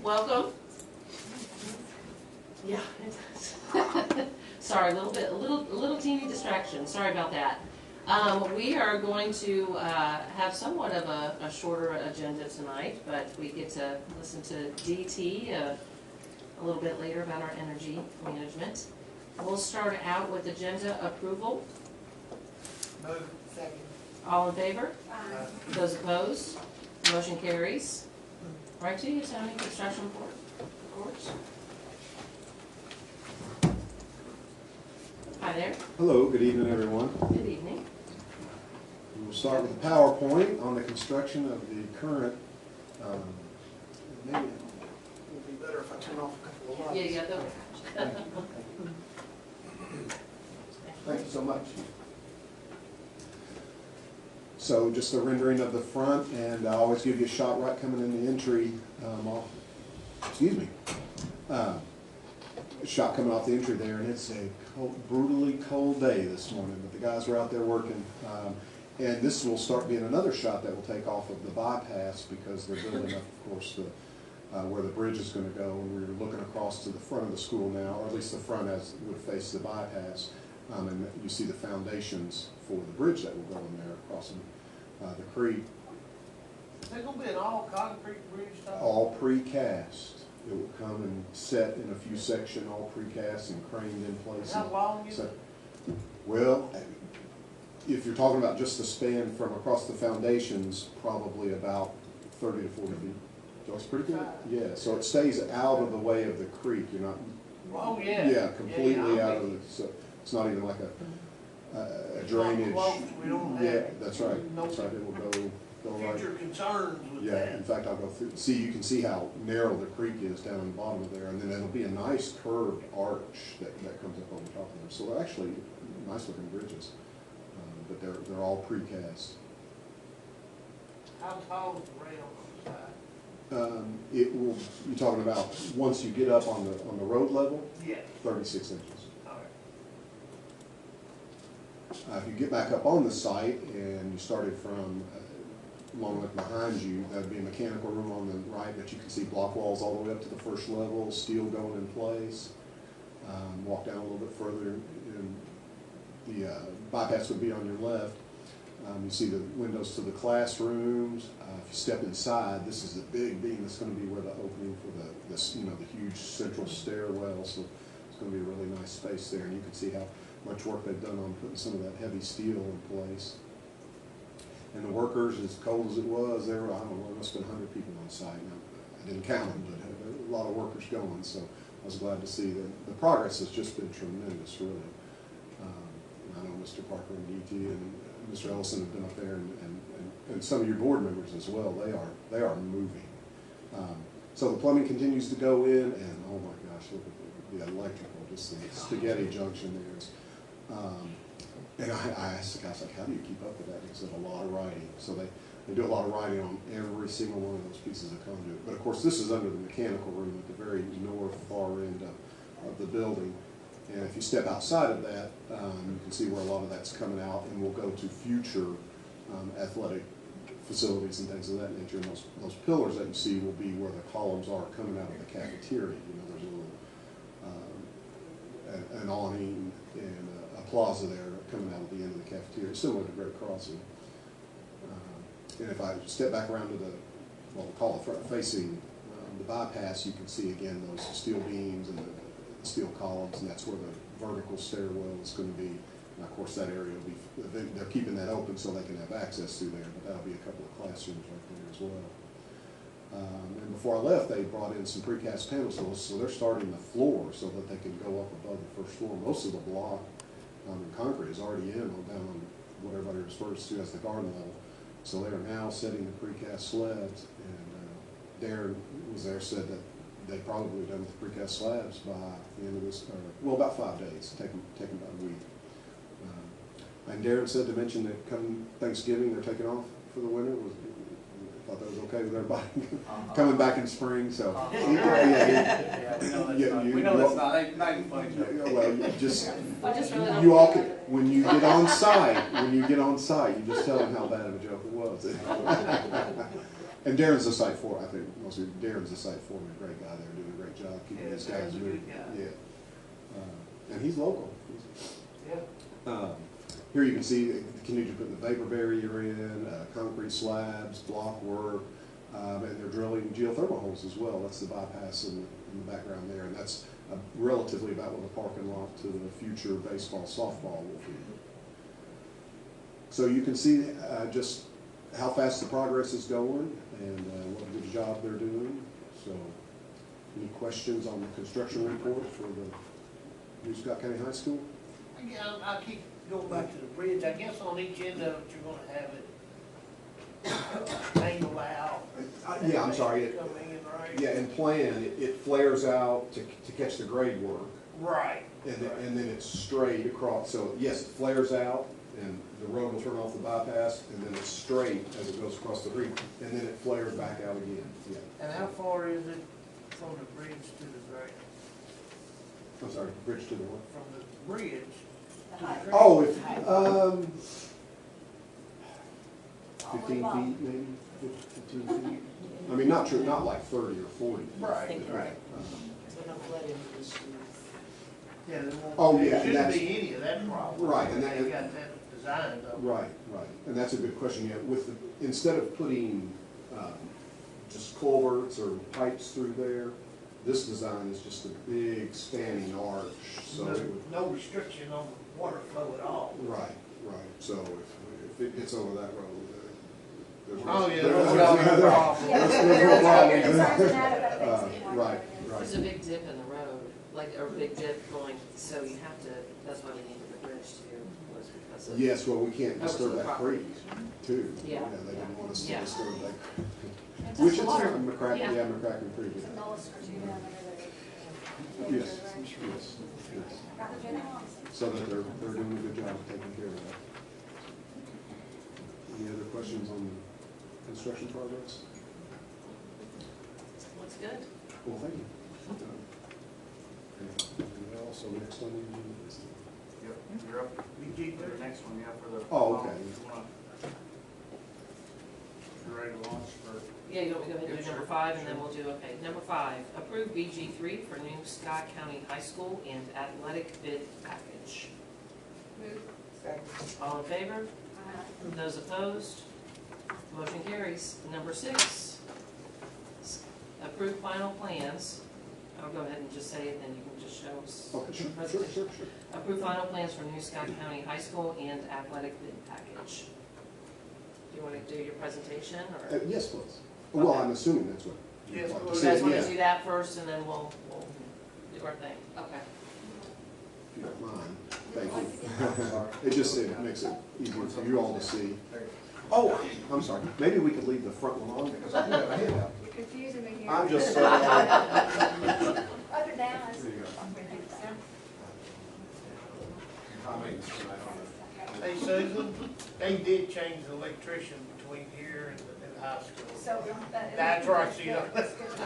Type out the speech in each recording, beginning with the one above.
welcome. Yeah, it does. Sorry, a little teeny distraction. Sorry about that. We are going to have somewhat of a shorter agenda tonight, but we get to listen to DT a little bit later about our energy management. We'll start out with agenda approval. Move. Second. All in favor? Aye. Those opposed? Motion carries. Right to you, Tony, construction reports. Hi there. Hello, good evening, everyone. Good evening. We'll start with the PowerPoint on the construction of the current, maybe It would be better if I turn off a couple of lights. Yeah, you got those. Thank you so much. So just a rendering of the front, and I always give you a shot right coming in the entry. Shot coming off the entry there, and it's a brutally cold day this morning, but the guys were out there working. And this will start being another shot that will take off of the bypass, because they're building up, of course, where the bridge is going to go. And we're looking across to the front of the school now, or at least the front as it would face the bypass. And you see the foundations for the bridge that will go in there crossing the creek. Is it gonna be an all concrete bridge type? All precast. It will come and set in a few sections, all precast and craned in place. How long is So- it? Well, if you're talking about just the span from across the foundations, probably about 30 to 40 feet. So it's pretty good. Yeah, so it stays out of the way of the creek. You're not, Oh, yeah. yeah, completely Yeah, out of the, so it's not even like a drainage. Close, we don't have. Yeah, that's right. No That's right. It will go right. Future concerns with Yeah, that. in fact, I'll go through, see, you can see how narrow the creek is down in the bottom of there, and then it'll be a nice curved arch that comes up on the top of there. So they're actually nice looking bridges, but they're all precast. How tall is the rail on the side? It will, you're talking about, once you get up on the road level, Yeah. 36 inches. All right. If you get back up on the site and you started from long enough behind you, that would be a mechanical room on the right, but you can see block walls all the way up to the first level, steel going in place. Walk down a little bit further, and the bypass would be on your left. You see the windows to the classrooms. If you step inside, this is the big beam that's going to be where the opening for the huge central stairwell. So it's going to be a really nice space there, and you can see how much work they've done on putting some of that heavy steel in place. And the workers, as cold as it was, there were, I don't know, there must have been 100 people on site. Now, I didn't count them, but a lot of workers going, so I was glad to see that the progress has just been tremendous, really. I know Mr. Parker and DT and Mr. Ellison have been up there, and some of your board members as well. They are moving. So the plumbing continues to go in, and oh my gosh, look at the electrical, just the spaghetti junction there. And I asked the guys, like, how do you keep up with that? Because there's a lot of writing. So they do a lot of writing on every single one of those pieces of conduit. But of course, this is under the mechanical room at the very north far end of the building. And if you step outside of that, you can see where a lot of that's coming out, and we'll go to future athletic facilities and things of that nature. And those pillars that you see will be where the columns are coming out of the cafeteria. You know, there's a little an awning and a plaza there coming out of the end of the cafeteria, similar to Great Crossing. And if I step back around to we'll call it front facing the bypass, you can see again those steel beams and the steel columns, and that's where the vertical stairwell is going to be. And of course, that area will be, they're keeping that open so they can have access through there, but that'll be a couple of classrooms right there as well. And before I left, they brought in some precast panels, so they're starting the floor so that they can go up above the first floor. Most of the block in concrete is already in down on what everybody refers to as the garden level. So they are now setting the precast slabs, and Darren was there, said that they probably done with the precast slabs by the end of this, about 5 days, taking about a week. And Darren said to mention that come Thanksgiving they're taking off for the winter. Thought that was okay with everybody coming back in spring. So we know that's not even funny. Well, you all can, when you get on site, you just tell them how bad of a joke it was. And Darren's the site for, I think, Also, Darren's the site foreman, great guy there, doing a great job keeping Yeah, these guys Darren's a moving. good guy. Yeah. And he's local. Yeah. Here you can see, they continue to put the vapor barrier in, concrete slabs, block work, and they're drilling geothermal holes as well. That's the bypass in the background there, and that's relatively about what the parking lot to the future baseball, softball will be. So you can see just how fast the progress is going and what a good job they're doing. So, any questions on the construction report for the New Scott County High School? Again, I keep going back to the bridge. I guess on each end of it, you're gonna have it angled out. Yeah, I'm sorry. Come in, right? Yeah, in plan, it flares out to catch the grade work, Right. and then it's straight across. So yes, it flares out, and the road will turn off the bypass, and then it's straight as it goes across the creek, and then it flares back out again. Yeah. And how far is it from the bridge to the grade? I'm sorry, bridge to the what? From the bridge to the grade? Oh, if 15 feet maybe, 15 feet. I mean, not true, not like 30 or 40. Right, right. Yeah, there won't, Oh, yeah, there and shouldn't that's- be any of that problem. Right, and that- They got that designed up. Right, right, and that's a good question, yeah, with the, instead of putting, just culverts or pipes through there, this design is just a big spanning arch, so it would, No restriction on the water flow at all. right, right, so if it gets over that road, there's. Oh, yeah, there's- there's no there's- problem. there's no problem. Right, There's a right, big dip in the road, like a big dip going, so you have to, that's why we needed the bridge too, was because of. yes, well, we can't Over to disturb the that property. creek, too. Yeah. They didn't want us to Yeah. disturb that. And Which just is water. McCracken, Yeah. yeah, McCracken Creek. Some mollusks or two down there. Yes, yes, yes. Got the general. So that they're doing a good job of taking care of that. Any other questions on the construction progress? Looks good. Well, thank you. Anything else, so next on the agenda is? Yep, you're up for the next one, yeah, for the. Oh, okay. You're ready to launch for, Yeah, you want me to go ahead and do Yeah, number sure. 5, and then we'll do, okay, number 5, approve BG3 for New Scott County High School and athletic bid package. All in favor? Those opposed? Motion carries. Number 6, approve final plans. I'll go ahead and just say it, then you can just show us. Okay, sure, the sure, presentation. sure, sure. Approve final plans for New Scott County High School and athletic bid package. Do you want to do your presentation, or? Yes, please. Well, Okay. I'm assuming that's what. you'd Yes, like to well, You see. guys want Yeah, to do that first, and then we'll do our thing? Okay. If you don't mind, thank you. It just, it makes it easier for you all to see. Oh, I'm sorry, maybe we could leave the front one on, because I do have a handout. You're confusing me here. I'm just. Other down. There you go. Comments tonight on Hey Susan, they did change the electrician between here and the high school. So that. That's right, she knows. That's good to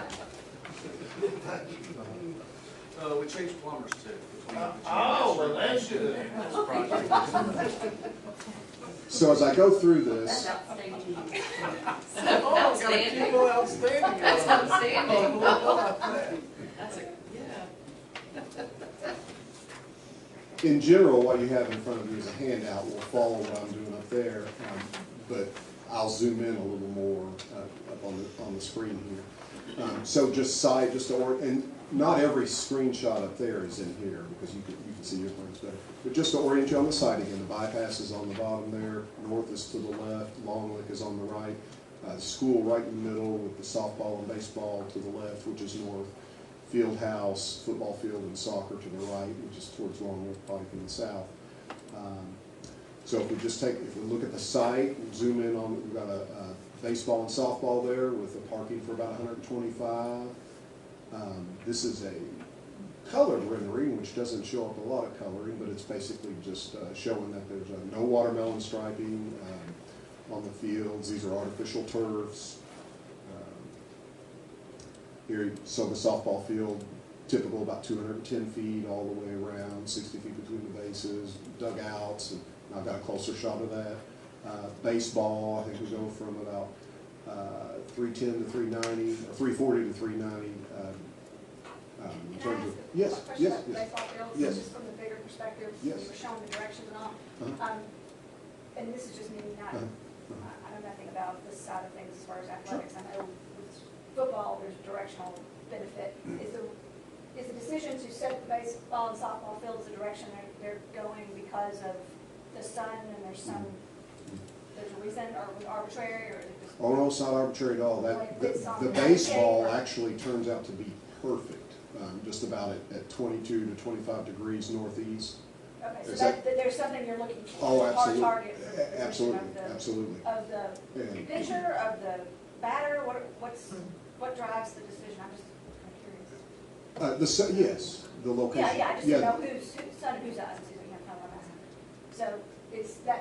know. we changed plumbers too. Oh, well, that's good. So as I go through this, Outstanding. Oh, got a Outstanding. kilo outstanding. That's outstanding. Oh, That's a, yeah. in general, what you have in front of you is a handout. Will follow what I'm doing up there, but I'll zoom in a little more up on the screen here. So just and not every screenshot up there is in here because you can see your plans better. But just to orient you on the site again, the bypass is on the bottom there. North is to the left. Long Lick is on the right. The school right in the middle with the softball and baseball to the left, which is north. Field house, football field, and soccer to the right, which is towards Long Lick Pike in the south. So if we look at the site, zoom in on, we've got a baseball and softball there with the parking for about 125. This is a colored rendering, which doesn't show up a lot of coloring, but it's basically just showing that there's no watermelon striping on the fields. These are artificial turfs. Here, so the softball field, typical about 210 feet all the way around, 60 feet between the bases, dugouts, and I've got a closer shot of that. Baseball, I think we go from about 310 to 390, or 340 to 390. In Can I terms ask of, a yes, question yes, about the yes. baseball fields? Yes. Just from the bigger perspective, Yes. you were showing the directions and all. Uh-huh. And this is just me, not, I know nothing about this side of things as far as athletics. I know with football, there's directional benefit. Is the decision to set the baseball and softball fields the direction they're going because of the sun and there's a reason, or was it arbitrary, or is it just? Oh, no, it's not arbitrary at all. Like, The it's on the the baseball paper. actually turns out to be perfect, just about at 22 to 25 degrees northeast. Okay, so Is that, there's something you're looking Oh, for, hard absolutely. target for the position Absolutely, of the, absolutely. of the And- pitcher, of the batter, what drives the decision? I'm just kind of curious. Yes, the location. Yeah, I just didn't know whose son and whose eyes, is kind of what I'm asking. So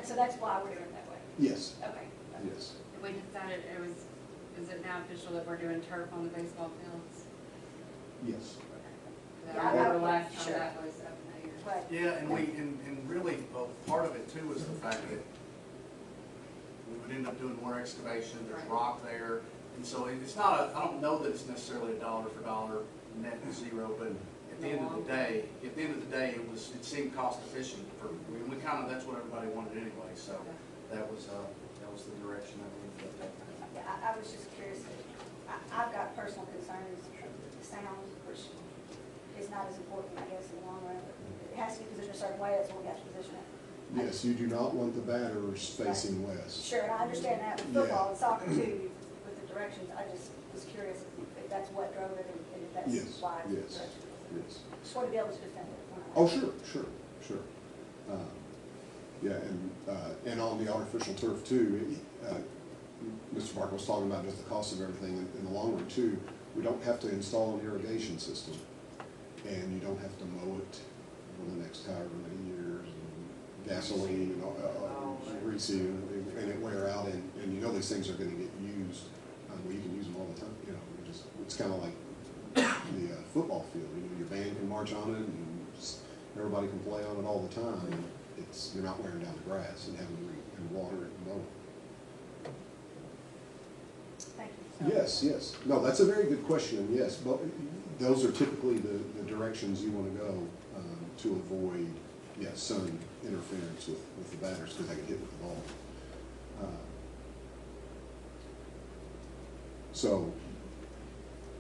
so that's why we're doing it that way? Yes, Okay. yes. We decided is it now official that we're doing turf on the baseball fields? Yes. Yeah, I remember I- last time sure. that was up in the air. But, Yeah, and really, part of it too is the fact that we would end up doing more excavation, there's Right. rock there. And so it's not, I don't know that it's necessarily a dollar for dollar net zero, but at the end of the day, it seemed cost efficient for, we kind of, that's what everybody wanted anyway, so that was the direction that we looked at. I was just curious, I've got personal concerns of the sound, which is not as important, I guess, in the long run, but it has to be positioned a certain way, that's what we have to position it. Yes, you do not want the batters facing west. Sure, and I understand that with football and soccer too, with the directions, I just was curious if that's what drove it and if that's Yes, why it's yes, the direction. yes. Just want to be able to defend it. when I- Oh, sure. Yeah, and on the artificial turf too, Mr. Parker was talking about just the cost of everything in the long run too. We don't have to install an irrigation system, and you don't have to mow it for the next however many years, and gasoline and greasy, and it wear out, and you know these things are gonna get used. Well, you can use them all the time, you know, it's kind of like the football field, you know, your band can march on it, and everybody can play on it all the time, and you're not wearing down the grass and having to water it and mow it. Thank you. Yes. No, that's a very good question, yes, but those are typically the directions you want to go to avoid, sun interference with the batters, because they get hit with the ball. So,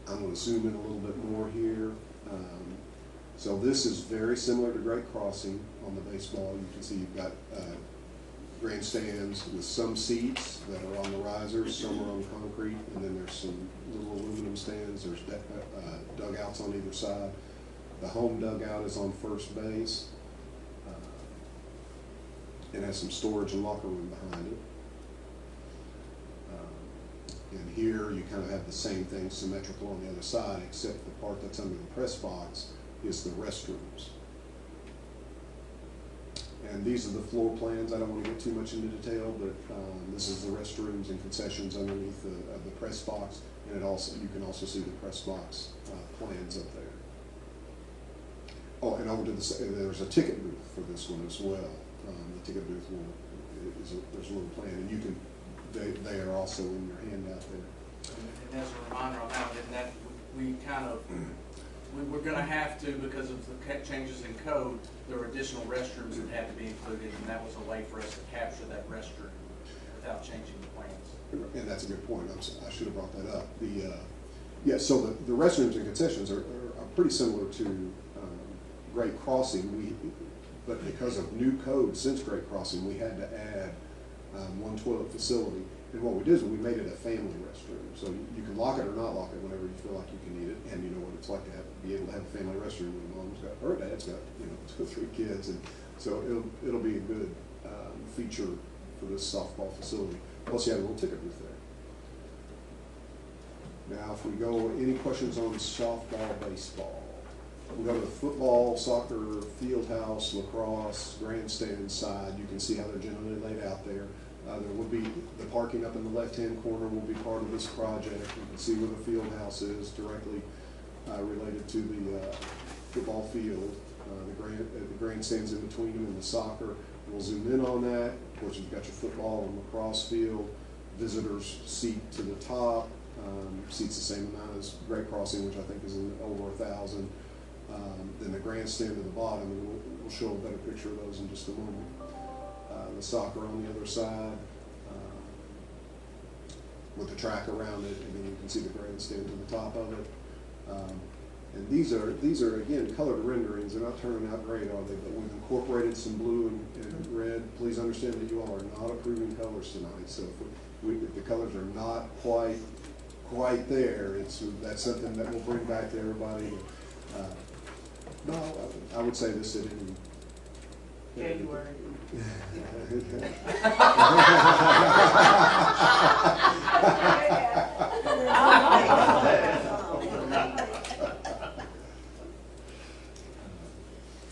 I'm going to zoom in a little bit more here. So this is very similar to Great Crossing on the baseball. You can see you've got grandstands with some seats that are on the risers, some are on concrete, and then there's some little aluminum stands. There's dugouts on either side. The home dugout is on first base. It has some storage and locker room behind it. And here you kind of have the same thing symmetrical on the other side, except the part that's under the press box is the restrooms. And these are the floor plans. I don't want to get too much into detail, but this is the restrooms and concessions underneath the press box, and you can also see the press box plans up there. Oh, and over to there's a ticket booth for this one as well. The ticket booth there's a little plan, and they are also in your handout there. And as a reminder on that we're gonna have to, because of the changes in code, there are additional restrooms that had to be included, and that was a way for us to capture that restroom without changing the plans. And that's a good point. I should have brought that up. So the restrooms and concessions are pretty similar to Great Crossing. But because of new code since Great Crossing, we had to add one toilet facility. And what we did is we made it a family restroom. So you can lock it or not lock it whenever you feel like you can need it. And you know what it's like to be able to have a family restroom when mom's got, or dad's got, 2 or 3 kids. And so it'll be a good feature for this softball facility. Plus you have a little ticket booth there. Now if we go, any questions on softball, baseball? We go to the football, soccer, field house, lacrosse, grandstand side. You can see how they're generally laid out there. There will be the parking up in the left-hand corner will be part of this project. You can see where the field house is directly related to the football field. The grandstands in between them and the soccer. We'll zoom in on that. Of course, you've got your football and lacrosse field. visitors seat to the top, seats the same amount as Great Crossing, which I think is over 1,000. Then the grandstand at the bottom, and we'll show a better picture of those in just a moment. The soccer on the other side, with the track around it, and then you can see the grandstand to the top of it. And these are again colored renderings. They're not turning out great, are they? But we've incorporated some blue and red. Please understand that you all are not approving colors tonight. So if the colors are not quite there, that's something that we'll bring back to everybody. No, I would say this at any. January.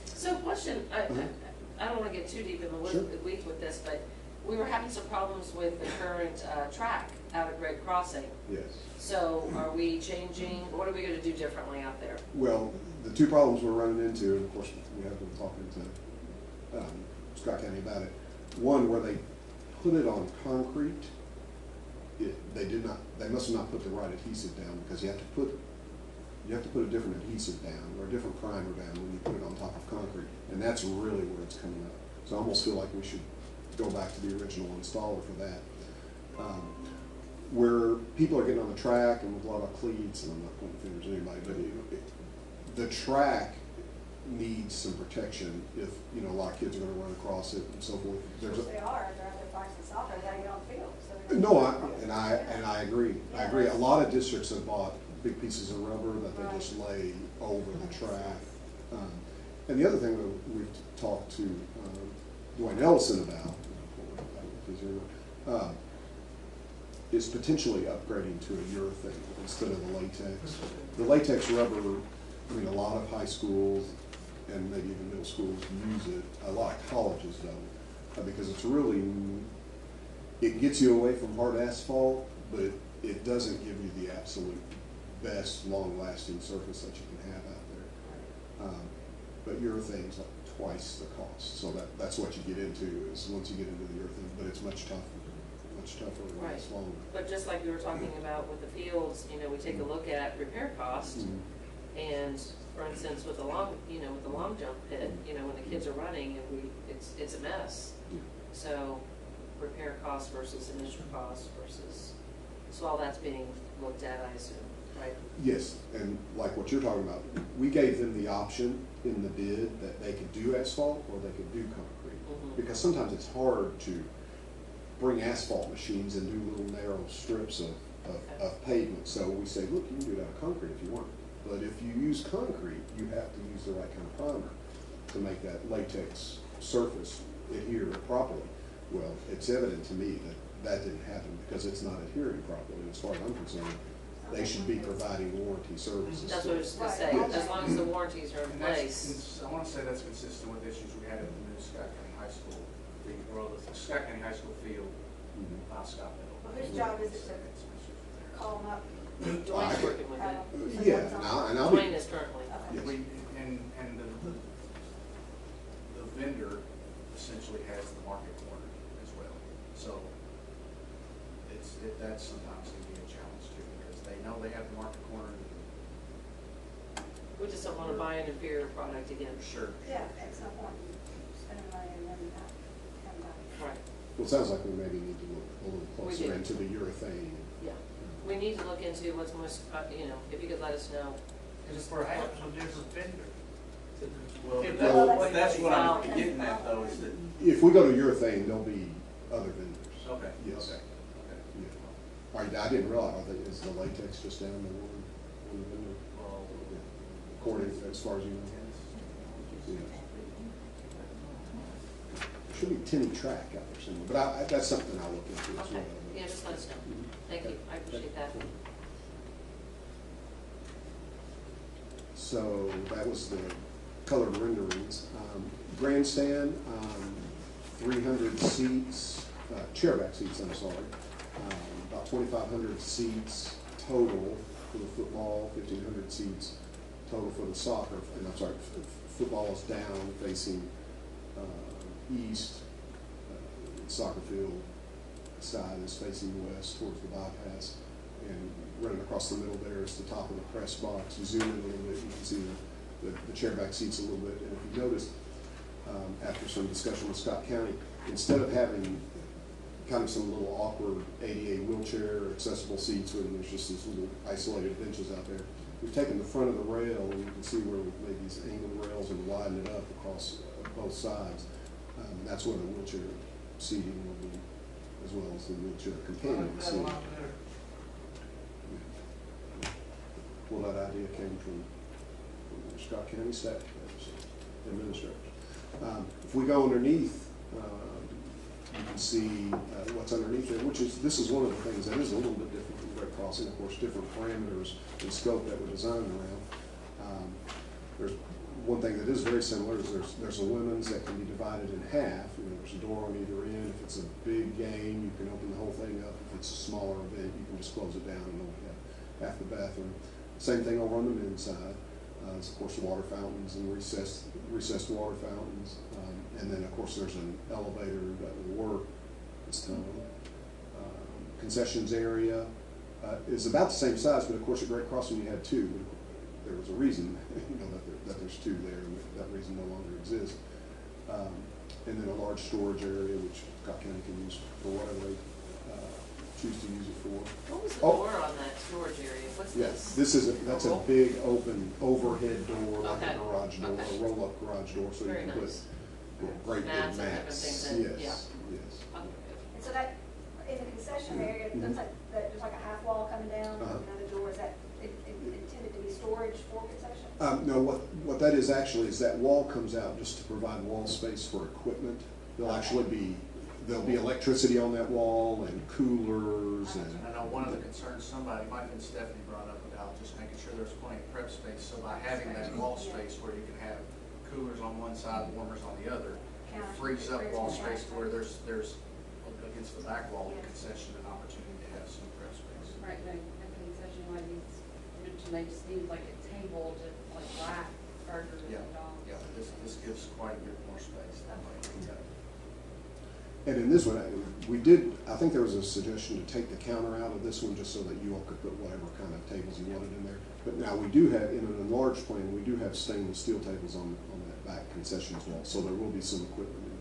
So question, I don't want to get too deep in the Sure. weeds with this, but we were having some problems with the current track out at Great Crossing. Yes. So are we changing, what are we going to do differently out there? Well, the two problems we're running into, and of course we have been talking to Scott County about it. One, where they put it on concrete, they must have not put the right adhesive down, because you have to put a different adhesive down or a different primer down when you put it on top of concrete, and that's really where it's coming up. So I almost feel like we should go back to the original installer for that. Where people are getting on the track and with a lot of cleats, and I'm not pointing fingers at anybody, but the track needs some protection if, a lot of kids are going to run across it and so forth. Which they are, they're out there practicing soccer, they gotta get on the field. So No, I agree. I agree. A lot of districts have bought big pieces of rubber that they just lay over the track. And the other thing that we've talked to Dwayne Ellison about, is potentially upgrading to a urethane instead of the latex. The latex rubber, a lot of high schools and maybe even middle schools use it. A lot of colleges don't, because it gets you away from hard asphalt, but it doesn't give you the absolute best long-lasting surface that you can have out there. But urethane's like twice the cost, so that's what you get into is once you get into the urethane, but it's much tougher and Right. lasts longer. But just like we were talking about with the fields, we take a look at repair cost. And for instance, with the long jump pit, when the kids are running and it's a mess. Yeah. So repair cost versus initial cost versus, so all that's being looked at, I assume, right? Yes, and like what you're talking about, we gave them the option in the bid that they could do asphalt or they could do concrete. Mhm. Because sometimes it's hard to bring asphalt machines and do little narrow strips of pavement. So we say, look, you can do it out of concrete if you want. But if you use concrete, you have to use the right kind of primer to make that latex surface adhere properly. Well, it's evident to me that didn't happen because it's not adhering properly. As far as I'm concerned, they should be providing warranty services. That's what I was just gonna say, Yes. as long as the warranties are in And place. I want to say that's consistent with issues we had at the new Scott County High School, the Scott County High School field, Mhm. by Scott Middle. Well, whose job is it to call them up? Dwayne's working with it. Yeah, and I'll be. Dwayne is currently. Yes. And the vendor essentially has the market corner as well. So that sometimes can be a challenge too, because they know they have the market corner. We just don't wanna buy an inferior product again. Sure. Yeah, it's no point spending money and then not coming back. Right, Well, it sounds like we maybe need to look a little We closer do. into the urethane. yeah. We need to look into what's most, if you could let us know. Just perhaps a different vendor. Well, Well, that's what I'm getting at though, is that, If we go to urethane, there'll be other vendors. okay, Yes. okay. Yeah. All right, I didn't realize, is the latex just down the one vendor? Well, According, as far as you know? Yeah. Should be tinny track out there somewhere, but that's something I'll look into as Okay, well. yeah, just let us know. Thank you, I appreciate that. So that was the colored renderings. Grandstand, 300 seats, chairback seats, I'm sorry. About 2,500 seats total for the football, 1,500 seats total for the soccer. And I'm sorry, football is down facing east, soccer field side is facing west towards the bypass. And running across the middle there is the top of the press box. You zoom in a little bit, you can see the chairback seats a little bit. And if you notice, after some discussion with Scott County, instead of having kind of some little awkward ADA wheelchair accessible seats when there's just these little isolated benches out there, we've taken the front of the rail, and you can see where we've made these angled rails and widened it up across both sides. That's where the wheelchair seating will be, as well as the wheelchair companion That's a seating. lot better. Well, that idea came from the Scott County staff, administrators. If we go underneath, you can see what's underneath there, this is one of the things that is a little bit different from Great Crossing. Of course, different parameters and scope that we're designing around. There's one thing that is very similar is there's a women's that can be divided in half. There's a door on either end. If it's a big game, you can open the whole thing up. If it's a smaller event, you can just close it down and only have half the bathroom. Same thing over on the men's side. It's of course water fountains and recessed water fountains. And then of course there's an elevator that will work this time. Concessions area is about the same size, but of course at Great Crossing you had two. There was a reason, that there's two there, and that reason no longer exists. And then a large storage area, which Scott County can use for whatever they choose to use it for. What was the door on that storage area? What's Yes, this? that's a big open overhead door, like Okay. a garage door, Okay. a roll-up garage door, so you Very can nice. put great big Mats and different mats. things in, yeah. Yes, yes. And so that, in the concession area, it looks like there's like a half wall coming down, Uh-huh. another door, is that intended to be storage for concession? No, what that is actually is that wall comes out just to provide wall space for equipment. There'll be electricity on that wall and coolers and, I know one of the concerns somebody, might have been Stephanie, brought up about just making sure there's plenty of prep space. So by having that wall space where you can have coolers on one side, warmers on the other, it frees up wall space to where there's against the back wall of the concession an opportunity to have some prep space. Right, no, a concession ladies, they just need like a table to like rack burgers Yeah, and dogs. yeah, this gives quite a bit more space that way. and in this one, I think there was a suggestion to take the counter out of this one just so that you all could put whatever kind of tables you wanted in there. But now we do have, in an enlarged plan, we do have stainless steel tables on that back concessions wall, so there will be some equipment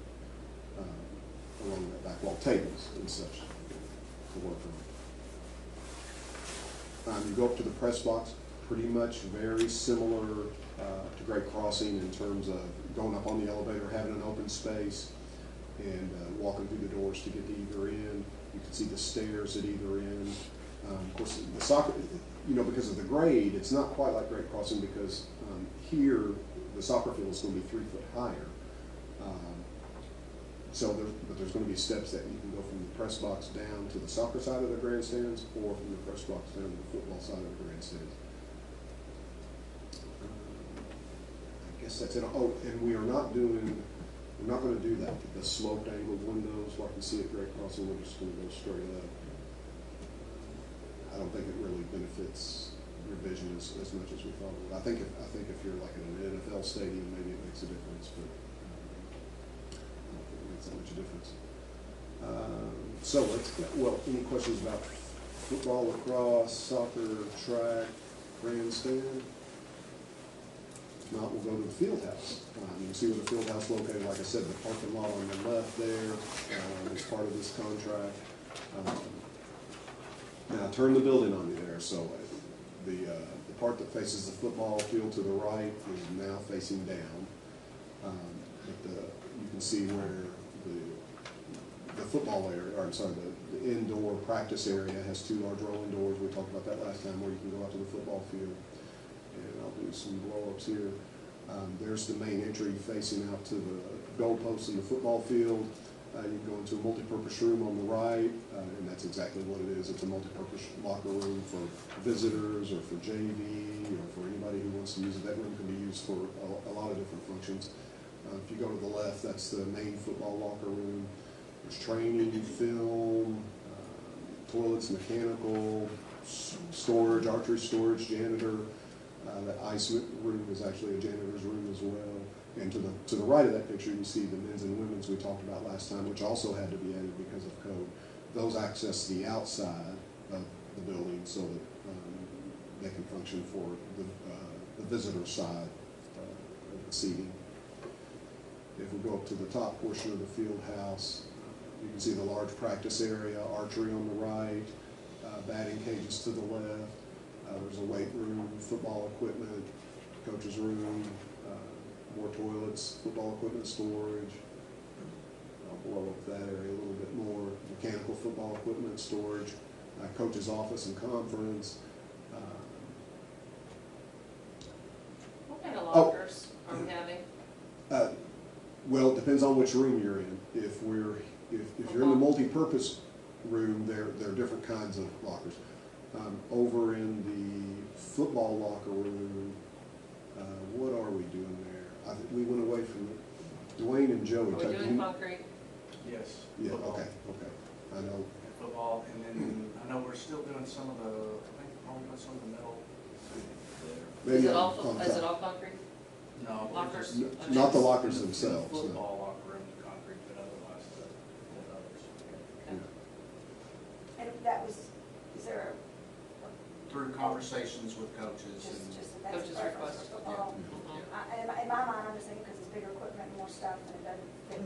along that back wall, tables and such to work on. You go up to the press box, pretty much very similar to Great Crossing in terms of going up on the elevator, having an open space, and walking through the doors to get to either end. You can see the stairs at either end. Of course, the soccer, because of the grade, it's not quite like Great Crossing because here the soccer field is going to be 3 foot higher. But there's going to be steps that you can go from the press box down to the soccer side of the grandstands, or from the press box down to the football side of the grandstands. I guess that's it. Oh, and we're not going to do that. The sloped angled windows like you see at Great Crossing, we're just going to go straight up. I don't think it really benefits your vision as much as we thought it would. I think if you're like at an NFL stadium, maybe it makes a difference, but I don't think it makes that much difference. Any questions about football, lacrosse, soccer, track, grandstand? If not, we'll go to the field house. You can see where the field house located. Like I said, the parking lot on the left there is part of this contract. Now turn the building on you there. So the part that faces the football field to the right is now facing down. You can see where the football area, or I'm sorry, the indoor practice area has 2 large rolling doors. We talked about that last time, where you can go out to the football field. And I'll do some blow-ups here. There's the main entry facing out to the goalposts in the football field. You go into a multi-purpose room on the right, and that's exactly what it is. It's a multi-purpose locker room for visitors or for JV or for anybody who wants to use it. That room can be used for a lot of different functions. If you go to the left, that's the main football locker room. There's training, film, toilets, mechanical, storage, archery storage, janitor. That ice room is actually a janitor's room as well. And to the right of that picture, you see the men's and women's we talked about last time, which also had to be added because of code. those access the outside of the building so that they can function for the visitor side of the seating. If we go up to the top portion of the field house, you can see the large practice area, archery on the right, batting cages to the left. There's a weight room, football equipment, coach's room, more toilets, football equipment storage. I'll blow up that area a little bit more. Mechanical football equipment storage, coach's office and conference. What kind of lockers are we having? Well, it depends on which room you're in. If you're in the multi-purpose room, there are different kinds of lockers. Over in the football locker room, what are we doing there? We went away from it. Dwayne and Joey. Are we doing concrete? Yes. Yeah, football. okay. I know. And football, and then I know we're still doing some of the, I think probably some of the metal there. Is Maybe it all, on is top. it all concrete? No. Lockers? Not the lockers In the themselves, no. Football locker room, the concrete, but otherwise the others. Yeah. And that was, is there Through conversations with coaches just and. that that's a Coach's preference request. for football? Mhm. In my mind, I'm just thinking because it's bigger equipment, more stuff, and it doesn't fit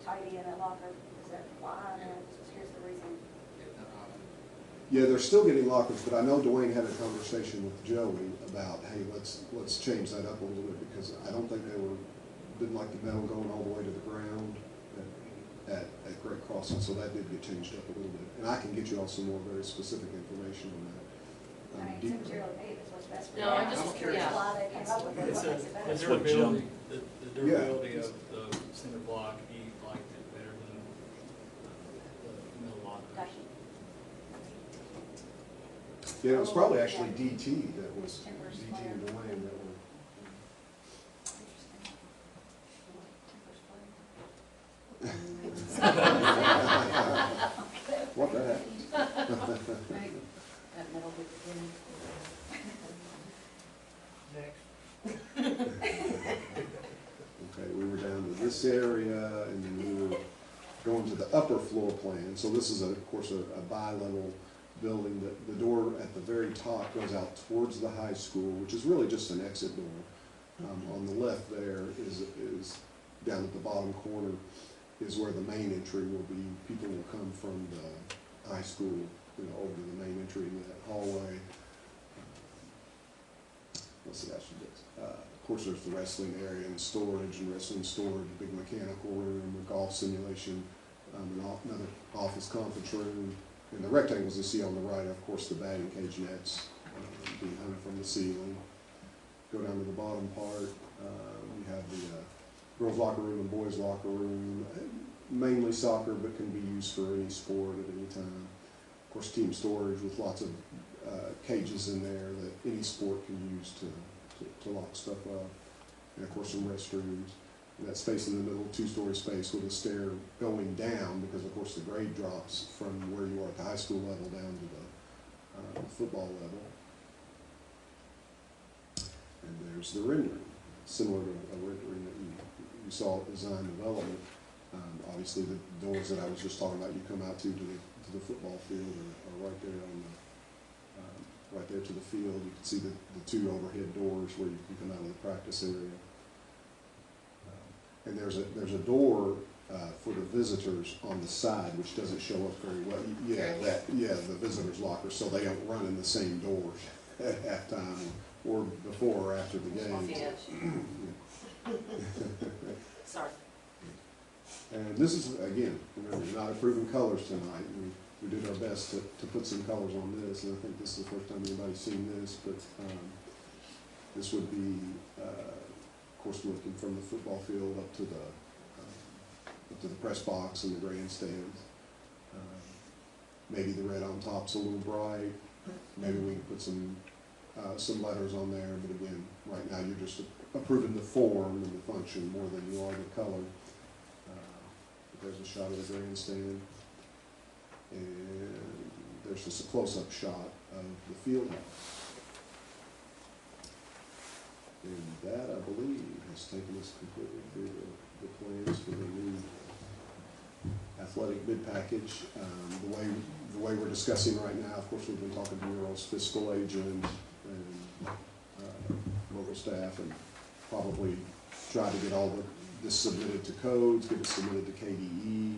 tidy in a locker. Is that why? Just here's the reason. Yeah, they're still getting lockers, but I know Dwayne had a conversation with Joey about, hey, let's change that up a little bit, because I don't think didn't like the metal going all the way to the ground at Great Crossing, so that did get changed up a little bit. And I can get you all some more very specific information on that. I mean, it's material to me, it's what's best for No, I them. just- I'm curious yeah. why they came up with it, It's what makes it better. the That's what Jim- durability, the durability of the cinder block, he liked it better than the mill lock. Gotcha. Yeah, it was probably actually DT that was, Timbers DT flare. and Dwayne that were. What the heck? Right. That metal would begin. Next. Okay, we were down to this area, and then we were going to the upper floor plan. So this is, of course, a bi-level building. The door at the very top goes out towards the high school, which is really just an exit door. On the left there is down at the bottom corner is where the main entry will be. People will come from the high school, over to the main entry in that hallway. Let's see how she does. Of course, there's the wrestling area and storage, big mechanical room, a golf simulation, another office conference room. And the rectangles you see on the right, of course, the batting cage nets being hung from the ceiling. Go down to the bottom part, you have the girls' locker room and boys' locker room, mainly soccer, but can be used for any sport at any time. Of course, team storage with lots of cages in there that any sport can use to lock stuff up. And of course, some restrooms. And that space in the middle, two-story space with a stair going down, because of course the grade drops from where you are at the high school level down to the football level. And there's the rendering, similar to a rendering that you saw at design development. Obviously, the doors that I was just talking about, you come out to the football field are right there on the, right there to the field. You can see the two overhead doors where you can come out of the practice area. And there's a door for the visitors on the side, which doesn't show up very well. The visitors' locker, so they don't run in the same doors at halftime or before or after the game. Sorry. And this is, again, remember, we're not approving colors tonight. We did our best to put some colors on this, and I think this is the first time anybody's seen this, but this would be, of course, looking from the football field up to the press box and the grandstands. Maybe the red on top's a little bright. Maybe we can put some letters on there, but again, right now you're just approving the form and the function more than you are the color. There's a shot of the grandstand, and there's just a close-up shot of the field house. And that, I believe, has taken us completely through the plans for the new athletic bid package. The way we're discussing right now, of course, we've been talking to your all's fiscal agent and local staff, and probably try to get all this submitted to codes, get it submitted to KDE,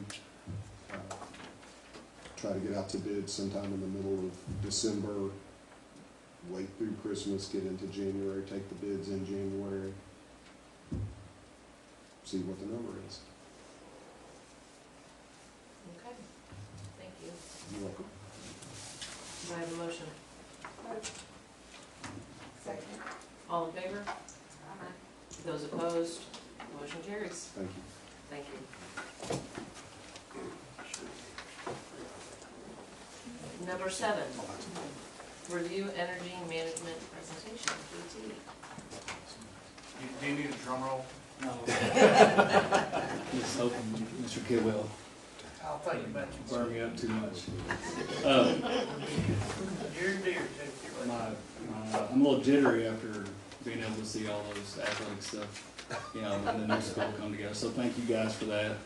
try to get out to bid sometime in the middle of December, wait through Christmas, get into January, take the bids in January, see what the number is. Okay, thank you. You're welcome. Do I have a motion? Second. All in favor? Those opposed? Motion carries. Thank you. Thank you. Number 7, review energy management presentation, PT. Do you need a drum roll? No. Just hoping Mr. Kidwell I'll think about you. burn me up too much. Dear, dear, too. I'm a little jittery after being able to see all those athletic stuff, you know, and the new school come together. So thank you guys for that.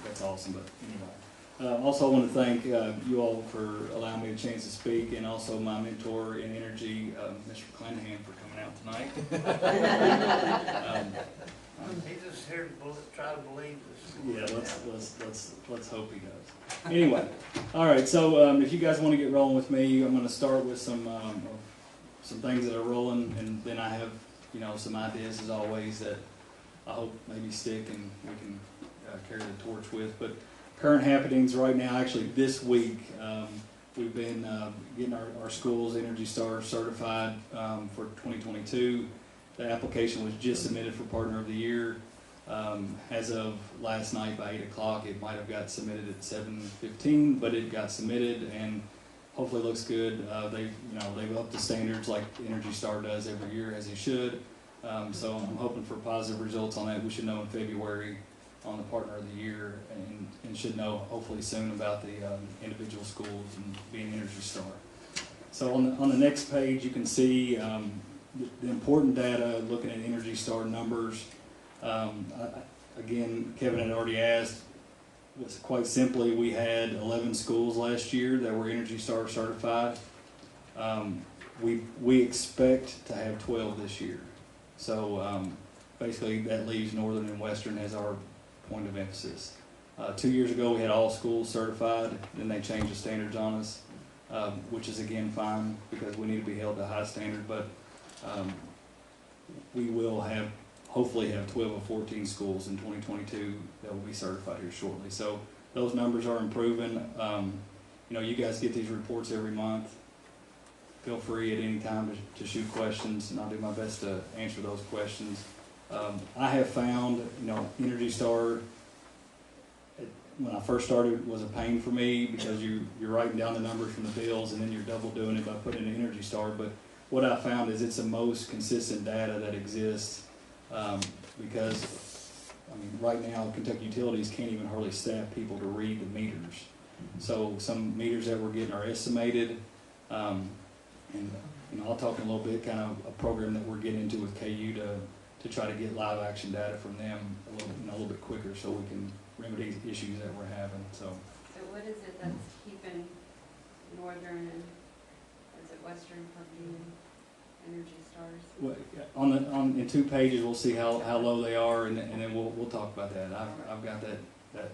That's awesome, but anyway. Also, I want to thank you all for allowing me a chance to speak, and also my mentor in energy, Mr. Clanahan, for coming out tonight. He's just here to try to believe this. Yeah, let's hope he does. Anyway, all right. So if you guys want to get rolling with me, I'm going to start with some things that are rolling, and then I have some ideas as always that I hope maybe stick and we can carry the torch with. But current happenings right now, actually this week, we've been getting our schools Energy Star certified for 2022. The application was just submitted for Partner of the Year. As of last night by 8 o'clock, it might have got submitted at 7:15, but it got submitted and hopefully looks good. They've upped the standards like Energy Star does every year, as they should. So I'm hoping for positive results on that. We should know in February on the Partner of the Year, and should know hopefully soon about the individual schools and being Energy Star. So on the next page, you can see the important data, looking at Energy Star numbers. Again, Kevin had already asked, was quite simply, we had 11 schools last year that were Energy Star certified. We expect to have 12 this year. So basically that leaves Northern and Western as our point of emphasis. 2 years ago we had all schools certified, then they changed the standards on us, which is again fine because we need to be held to a high standard, but we will hopefully have 12 of 14 schools in 2022 that will be certified here shortly. So those numbers are improving. You guys get these reports every month. Feel free at any time to shoot questions, and I'll do my best to answer those questions. I have found, Energy Star, when I first started, was a pain for me because you're writing down the numbers from the bills and then you're double doing it by putting in Energy Star. But what I found is it's the most consistent data that exists because, right now Kentucky Utilities can't even hardly staff people to read the meters. So some meters that we're getting are estimated. I'll talk in a little bit, kind of a program that we're getting into with KU to try to get live action data from them a little bit quicker so we can remedy issues that we're having. So what is it that's keeping Northern and is it Western from being Energy Stars? Well, in 2 pages we'll see how low they are, and then we'll talk about that. I've got that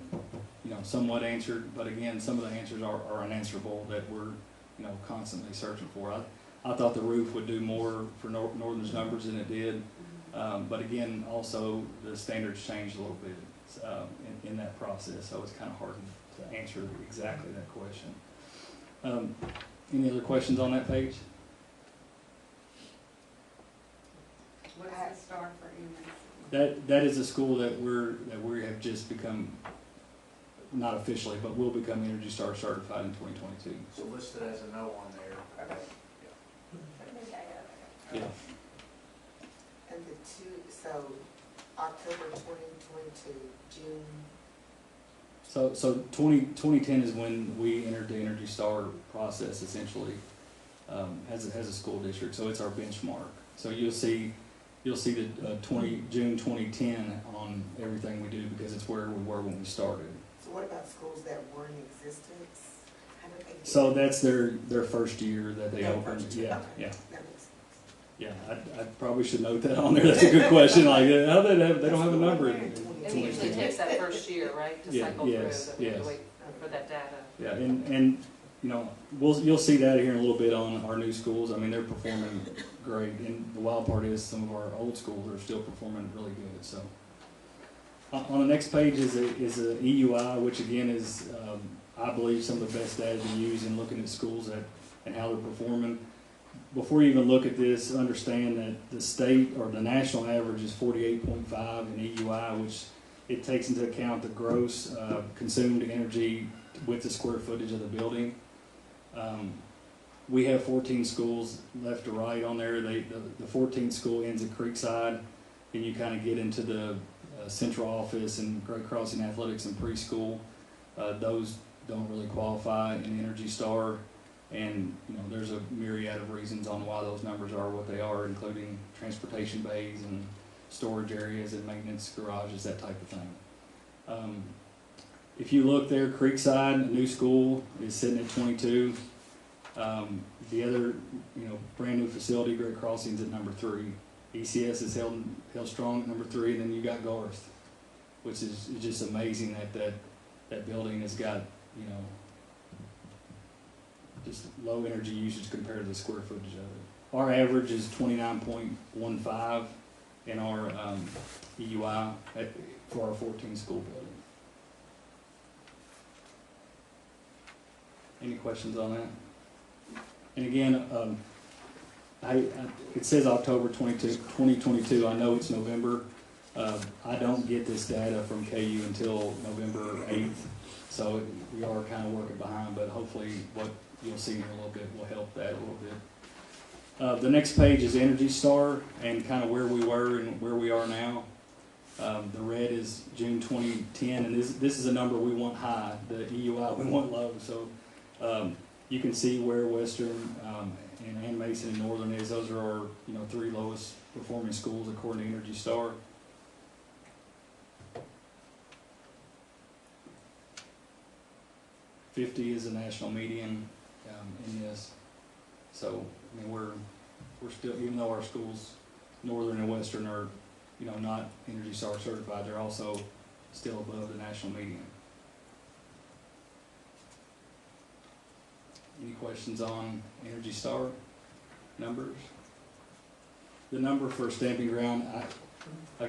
somewhat answered, but again, some of the answers are unanswerable that we're constantly searching for. I thought the roof would do more for Northern's numbers than it did, but again, also the standards changed a little bit in that process, so it's kind of hard to answer exactly that question. Any other questions on that page? What is the star for EMS? That is a school that we have just become, not officially, but will become Energy Star certified in 2022. So listed as a no on there. Okay. Yeah. And so October 2022, June. So 2010 is when we entered the Energy Star process essentially as a school district. So it's our benchmark. So you'll see the June 2010 on everything we do because it's where we were when we started. So what about schools that were in existence? How did they do So it? that's their first year that they Their opened, first year, yeah, okay. yeah. That makes sense. Yeah, I probably should note that on there, that's a good question, like, how they don't have a number in And it 22. usually takes that first year, right, to Yeah, cycle through, yes, that we have to yes. wait for that data. Yeah, and, you know, you'll see that here in a little bit on our new schools, I mean, they're performing great, and the wild part is some of our old schools are still performing really good, so. On the next page is a EUI, which again is, I believe, some of the best data to use in looking at schools and how they're performing. Before you even look at this, understand that the state or the national average is 48.5 in EUI, which it takes into account the gross consumed energy with the square footage of the building. We have 14 schools left to right on there. The 14th school ends at Creekside, and you kind of get into the central office and Great Crossing Athletics and preschool. Those don't really qualify in Energy Star. And, you know, there's a myriad of reasons on why those numbers are what they are, including transportation bays and storage areas and maintenance garages, that type of thing. If you look there, Creekside, a new school, is sitting at 22. The other, you know, brand new facility, Great Crossing's at number 3. ECS is held strong at number 3, and then you got Garth, which is just amazing that building has got, you know, just low energy usage compared to the square footage of it. Our average is 29.15 in our EUI for our 14 school building. Any questions on that? And again, it says October 2022. I know it's November. I don't get this data from KU until November 8th, so we are kind of working behind, but hopefully what you'll see here a little bit will help that a little bit. The next page is Energy Star and kind of where we were and where we are now. The red is June 2010, and this is a number we want high. The EUI we want low. So you can see where Western and Mason and Northern is. Those are our 3 lowest performing schools according to Energy Star. $50 is the national median in this. So I mean we're still, even though our schools, Northern and Western, are not Energy Star certified, they're also still above the national median. Any questions on Energy Star numbers? The number for Stamping Ground, I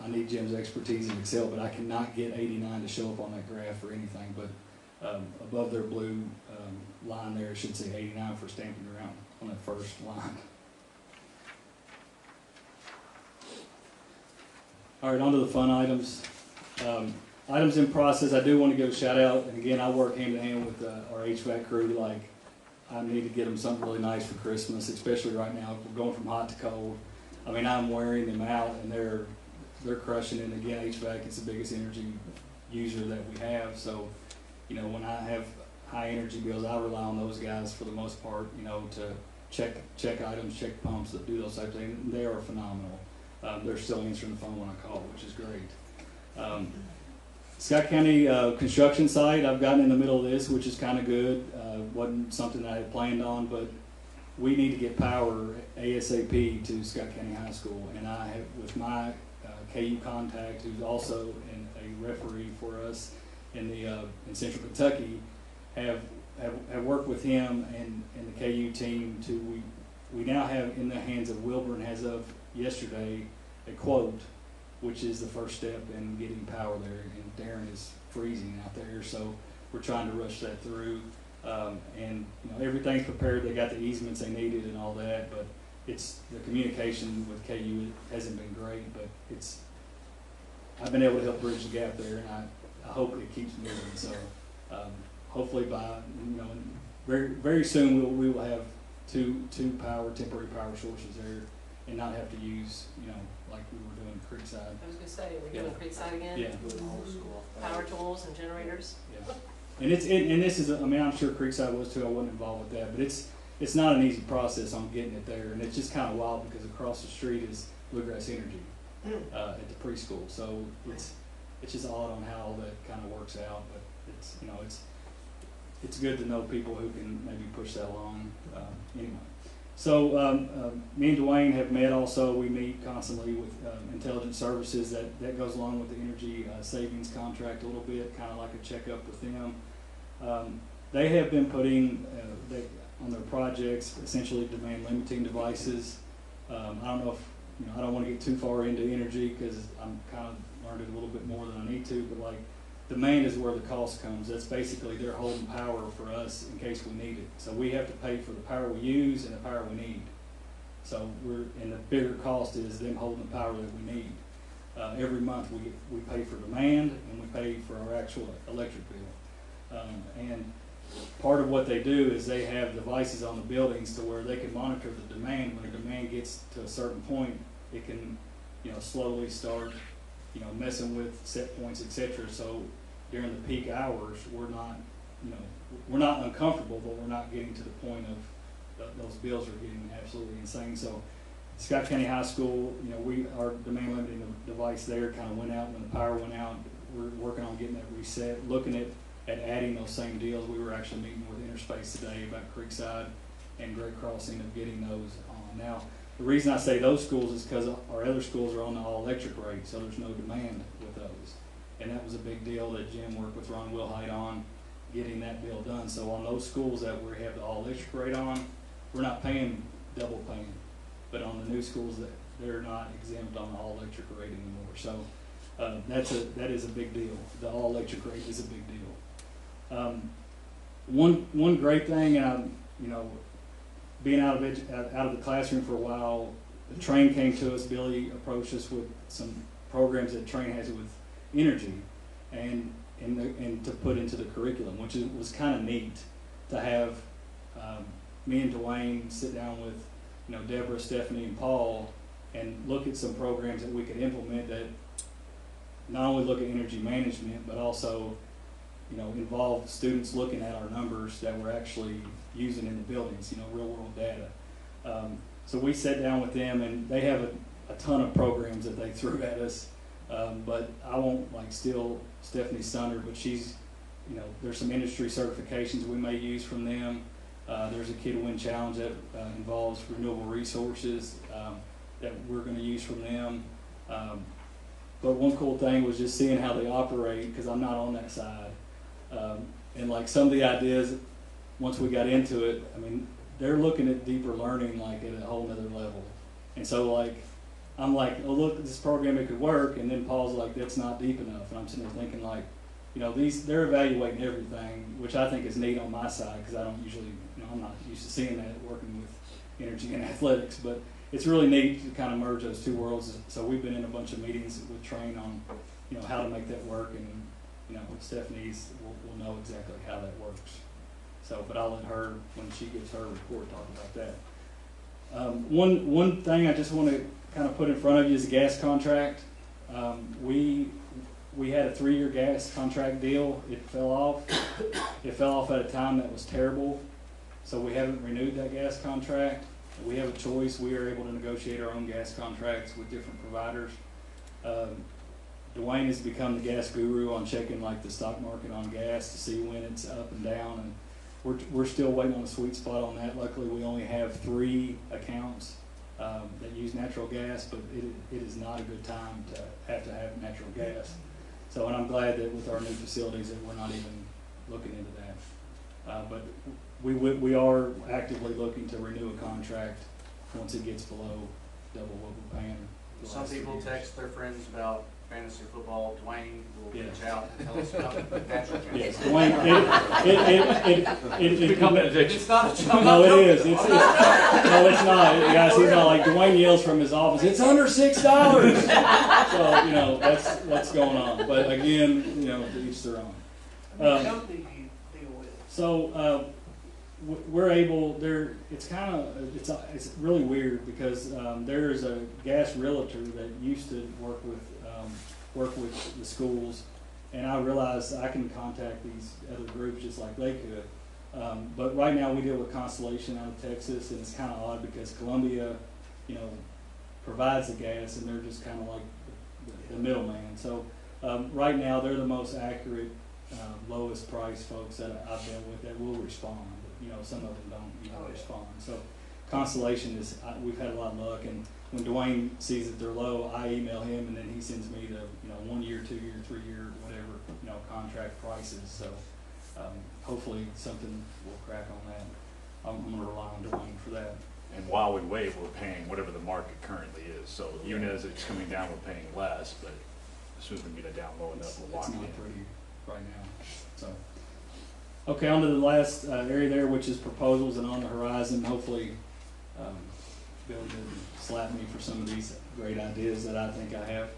need Jim's expertise in Excel, but I cannot get 89 to show up on that graph or anything, but above their blue line there, it should say 89 for Stamping Ground on that first line. All right, on to the fun items. Items in process, I do want to give a shout out, and again, I work hand in hand with our HVAC crew. Like, I need to get them something really nice for Christmas, especially right now. We're going from hot to cold. I mean, I'm wearing them out, and they're crushing it. And again, HVAC is the biggest energy user that we have. So, when I have high energy bills, I rely on those guys for the most part, to check items, check pumps, that do those types of things. And they are phenomenal. They're still answering the phone when I call, which is great. Scott County construction site, I've gotten in the middle of this, which is kind of good. Wasn't something that I had planned on, but we need to get power ASAP to Scott County High School. And I have, with my KU contact, who's also a referee for us in Central Kentucky, have worked with him and the KU team to, we now have in the hands of Wilburn, as of yesterday, a quote, which is the first step in getting power there. And Darren is freezing out there, so we're trying to rush that through. And everything's prepared. They got the easements they needed and all that, but it's the communication with KU hasn't been great. But I've been able to help bridge the gap there, and I hope it keeps moving. So hopefully by very very soon we will have two temporary power sources there, and not have to use like we were doing Creekside. I was gonna say, we're doing Creekside again? Yeah. Power tools and generators? Yeah. And this is, I'm sure Creekside was too, I wasn't involved with that, but it's not an easy process on getting it there, and it's just kind of wild because across the street is Bluegrass Energy at the preschool, so it's just odd on how all that kind of works out, but it's, you know, it's good to know people who can maybe push that along, anyway. So, me and Dwayne have met also. We meet constantly with Intelligent Services. That goes along with the energy savings contract a little bit, kind of like a checkup with them. They have been putting on their projects essentially demand limiting devices. I don't know if, you know, I don't want to get too far into energy because I'm kind of learned it a little bit more than I need to, but like demand is where the cost comes. That's basically they're holding power for us in case we need it. So we have to pay for the power we use and the power we need. So and the bigger cost is them holding the power that we need. Every month we pay for demand and we pay for our actual electric bill. And part of what they do is they have devices on the buildings to where they can monitor the demand. When the demand gets to a certain point, it can, you know, slowly start, you know, messing with set points, etc. So during the peak hours, we're not, you know, we're not uncomfortable, but we're not getting to the point of those bills are getting absolutely insane. So Scott County High School, you know, our demand limiting device there kind of went out when the power went out. We're working on getting that reset, looking at adding those same deals. We were actually meeting with Interspace today about Creekside and Great Crossing of getting those on. Now, the reason I say those schools is because our other schools are on the all-electric rate, so there's no demand with those. And that was a big deal that Jim worked with Ron Wilhite on, getting that deal done. So on those schools that we have the all-electric rate on, we're not paying double paying. But on the new schools, they're not exempt on the all-electric rate anymore. So that is a big deal. The all-electric rate is a big deal. One great thing, and you know, being out of the classroom for a while, the Train came to us. Billy approached us with some programs that Train has with energy, and to put into the curriculum, which was kind of neat to have me and Dwayne sit down with, you know, Deborah, Stephanie, and Paul, and look at some programs that we could implement that not only look at energy management, but also, you know, involve students looking at our numbers that we're actually using in the buildings, you know, real world data. So we sat down with them, and they have a ton of programs that they threw at us. But I won't like steal Stephanie's thunder, but she's, you know, there's some industry certifications we may use from them. There's a Kid Win Challenge that involves renewable resources that we're going to use from them. But one cool thing was just seeing how they operate, because I'm not on that side. And like some of the ideas, once we got into it, I mean, they're looking at deeper learning like at a whole nother level. And so like, I'm like, oh look, this program, it could work. And then Paul's like, that's not deep enough. And I'm sitting there thinking like, you know, they're evaluating everything, which I think is neat on my side, because I don't usually, you know, I'm not used to seeing that working with energy and athletics, but it's really neat to kind of merge those two worlds. So we've been in a bunch of meetings with Train on, you know, how to make that work, and, you know, Stephanie's will know exactly how that works. So, but I'll let her, when she gives her report, talk about that. One thing I just want to kind of put in front of you is the gas contract. We had a 3-year gas contract deal. It fell off. It fell off at a time that was terrible. So we haven't renewed that gas contract. We have a choice. We are able to negotiate our own gas contracts with different providers. Dwayne has become the gas guru on checking like the stock market on gas to see when it's up and down, and we're still waiting on a sweet spot on that. Luckily, we only have 3 accounts that use natural gas, but it is not a good time to have natural gas. So, and I'm glad that with our new facilities that we're not even looking into that. But we are actively looking to renew a contract once it gets below double what we're paying. Some people text their friends about fantasy football. Dwayne will Yeah. reach out and tell us about natural gas. Yes, Dwayne, It's not a joke. no, it is. No, it's not. Guys, he's not like Dwayne yells from his office, it's under $6. So, you know, that's what's going on. But again, you know, to each their own. How many companies do you deal with? So, we're able, it's really weird because there is a gas realtor that used to work with the schools, and I realized I can contact these other groups just like they could. But right now we deal with Constellation out of Texas, and it's kind of odd because Columbia, you know, provides the gas, and they're just kind of like the middleman. So right now they're the most accurate lowest price folks that I've been with that will respond. You know, some of them don't, Oh, yeah. respond. So Constellation is, we've had a lot of luck, and when Dwayne sees that they're low, I email him, and then he sends me the, 1 year, 2 year, 3 year, whatever, contract prices. So hopefully something will crack on that. I'm gonna rely on Dwayne for that. And while we wait, we're paying whatever the market currently is. So even as it's coming down, we're paying less, but as soon as we get it down low enough, we're It's locking not in. pretty right now, so. Okay, on to the last area there, which is proposals and on the horizon. Hopefully, Bill didn't slap me for some of these great ideas that I think I have.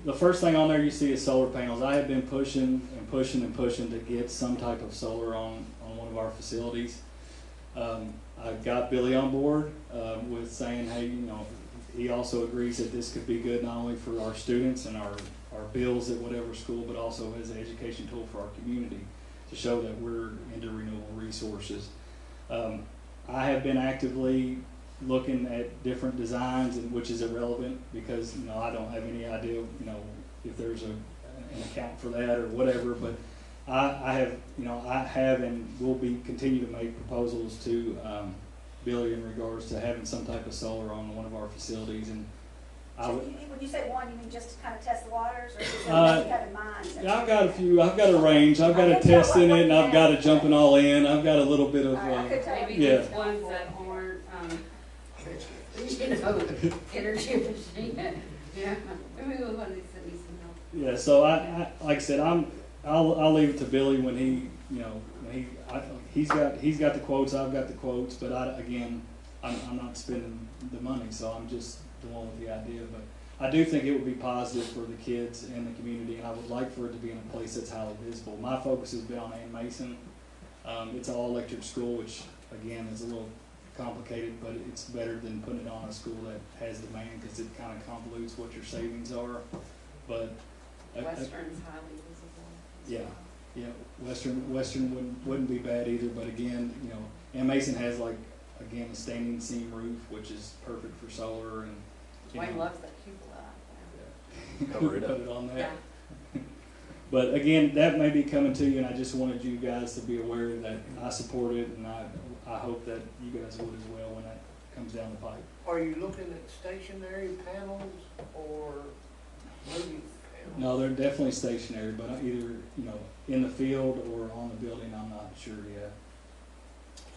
The first thing on there you see is solar panels. I have been pushing and pushing and pushing to get some type of solar on one of our facilities. I got Billy on board with saying, hey, he also agrees that this could be good not only for our students and our bills at whatever school, but also as an education tool for our community to show that we're into renewable resources. I have been actively looking at different designs, and which is irrelevant because I don't have any idea if there's an account for that or whatever. But I have and will be continue to make proposals to Billy in regards to having some type of solar on one of our facilities. And I So would, when you say one, you mean just to kind of test the waters, or is it something you have in mind? yeah, I've got a few. I've got a range. I've got a test in it, and I've got a jumping all in. I've got a little bit of. All right, I could tell. Maybe Yeah. these ones that aren't, energy efficient. Yeah, maybe we want to send me some help. Yeah, so I like I said, I'll leave it to Billy when he, he's got the quotes, I've got the quotes, but I'm not spending the money, so I'm just the one with the idea. But I do think it would be positive for the kids and the community, and I would like for it to be in a place that's highly visible. My focus has been on Ann Mason. It's an all-electric school, which again is a little complicated, but it's better than putting it on a school that has demand because it kind of convolutes what your savings are. But Western's highly visible. as Yeah. well. yeah, Western wouldn't be bad either. But again, Ann Mason has a standing seam roof, which is perfect for solar, and Dwayne loves that cupola out Cover it put up. it on there. there. Yeah. But again, that may be coming to you, and I just wanted you guys to be aware that I support it, and I hope that you guys would as well when that comes down the pipe. Are you looking at stationary panels or moving panels? No, they're definitely stationary, but either, in the field or on the building, I'm not sure yet.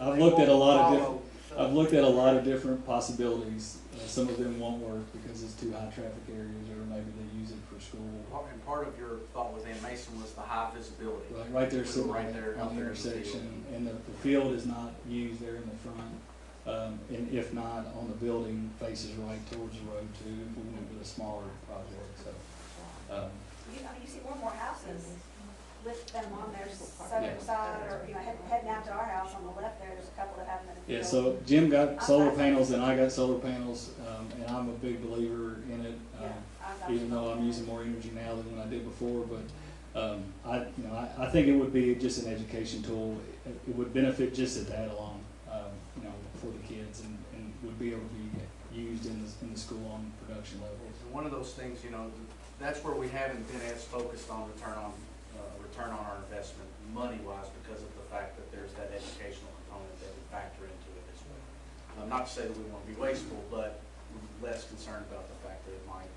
I've looked at a lot of different possibilities. Some of them won't work because it's too high traffic areas, or maybe they use it for school. And part of your thought with Ann Mason was the high visibility. Right there, Put it sitting right there, out on the there in the field. intersection, and the field is not used there in the front. And if not, on the building faces right towards the road too, if we went with a smaller project, so. You see more and more houses with them on their southern side, or, heading out to our house on the left there's a couple that have them in the Yeah, field. so Jim got solar panels and I got solar panels, and I'm a big believer in it. Yeah, I've got Even some. though I'm using more energy now than when I did before, but I think it would be just an education tool. It would benefit just at that alone, for the kids, and would be able to be used in the school on production levels. It's one of those things, that's where we haven't been as focused on return on our investment money-wise because of the fact that there's that educational component that we factor into it as well. Not to say that we want to be wasteful, but we're less concerned about the fact that it might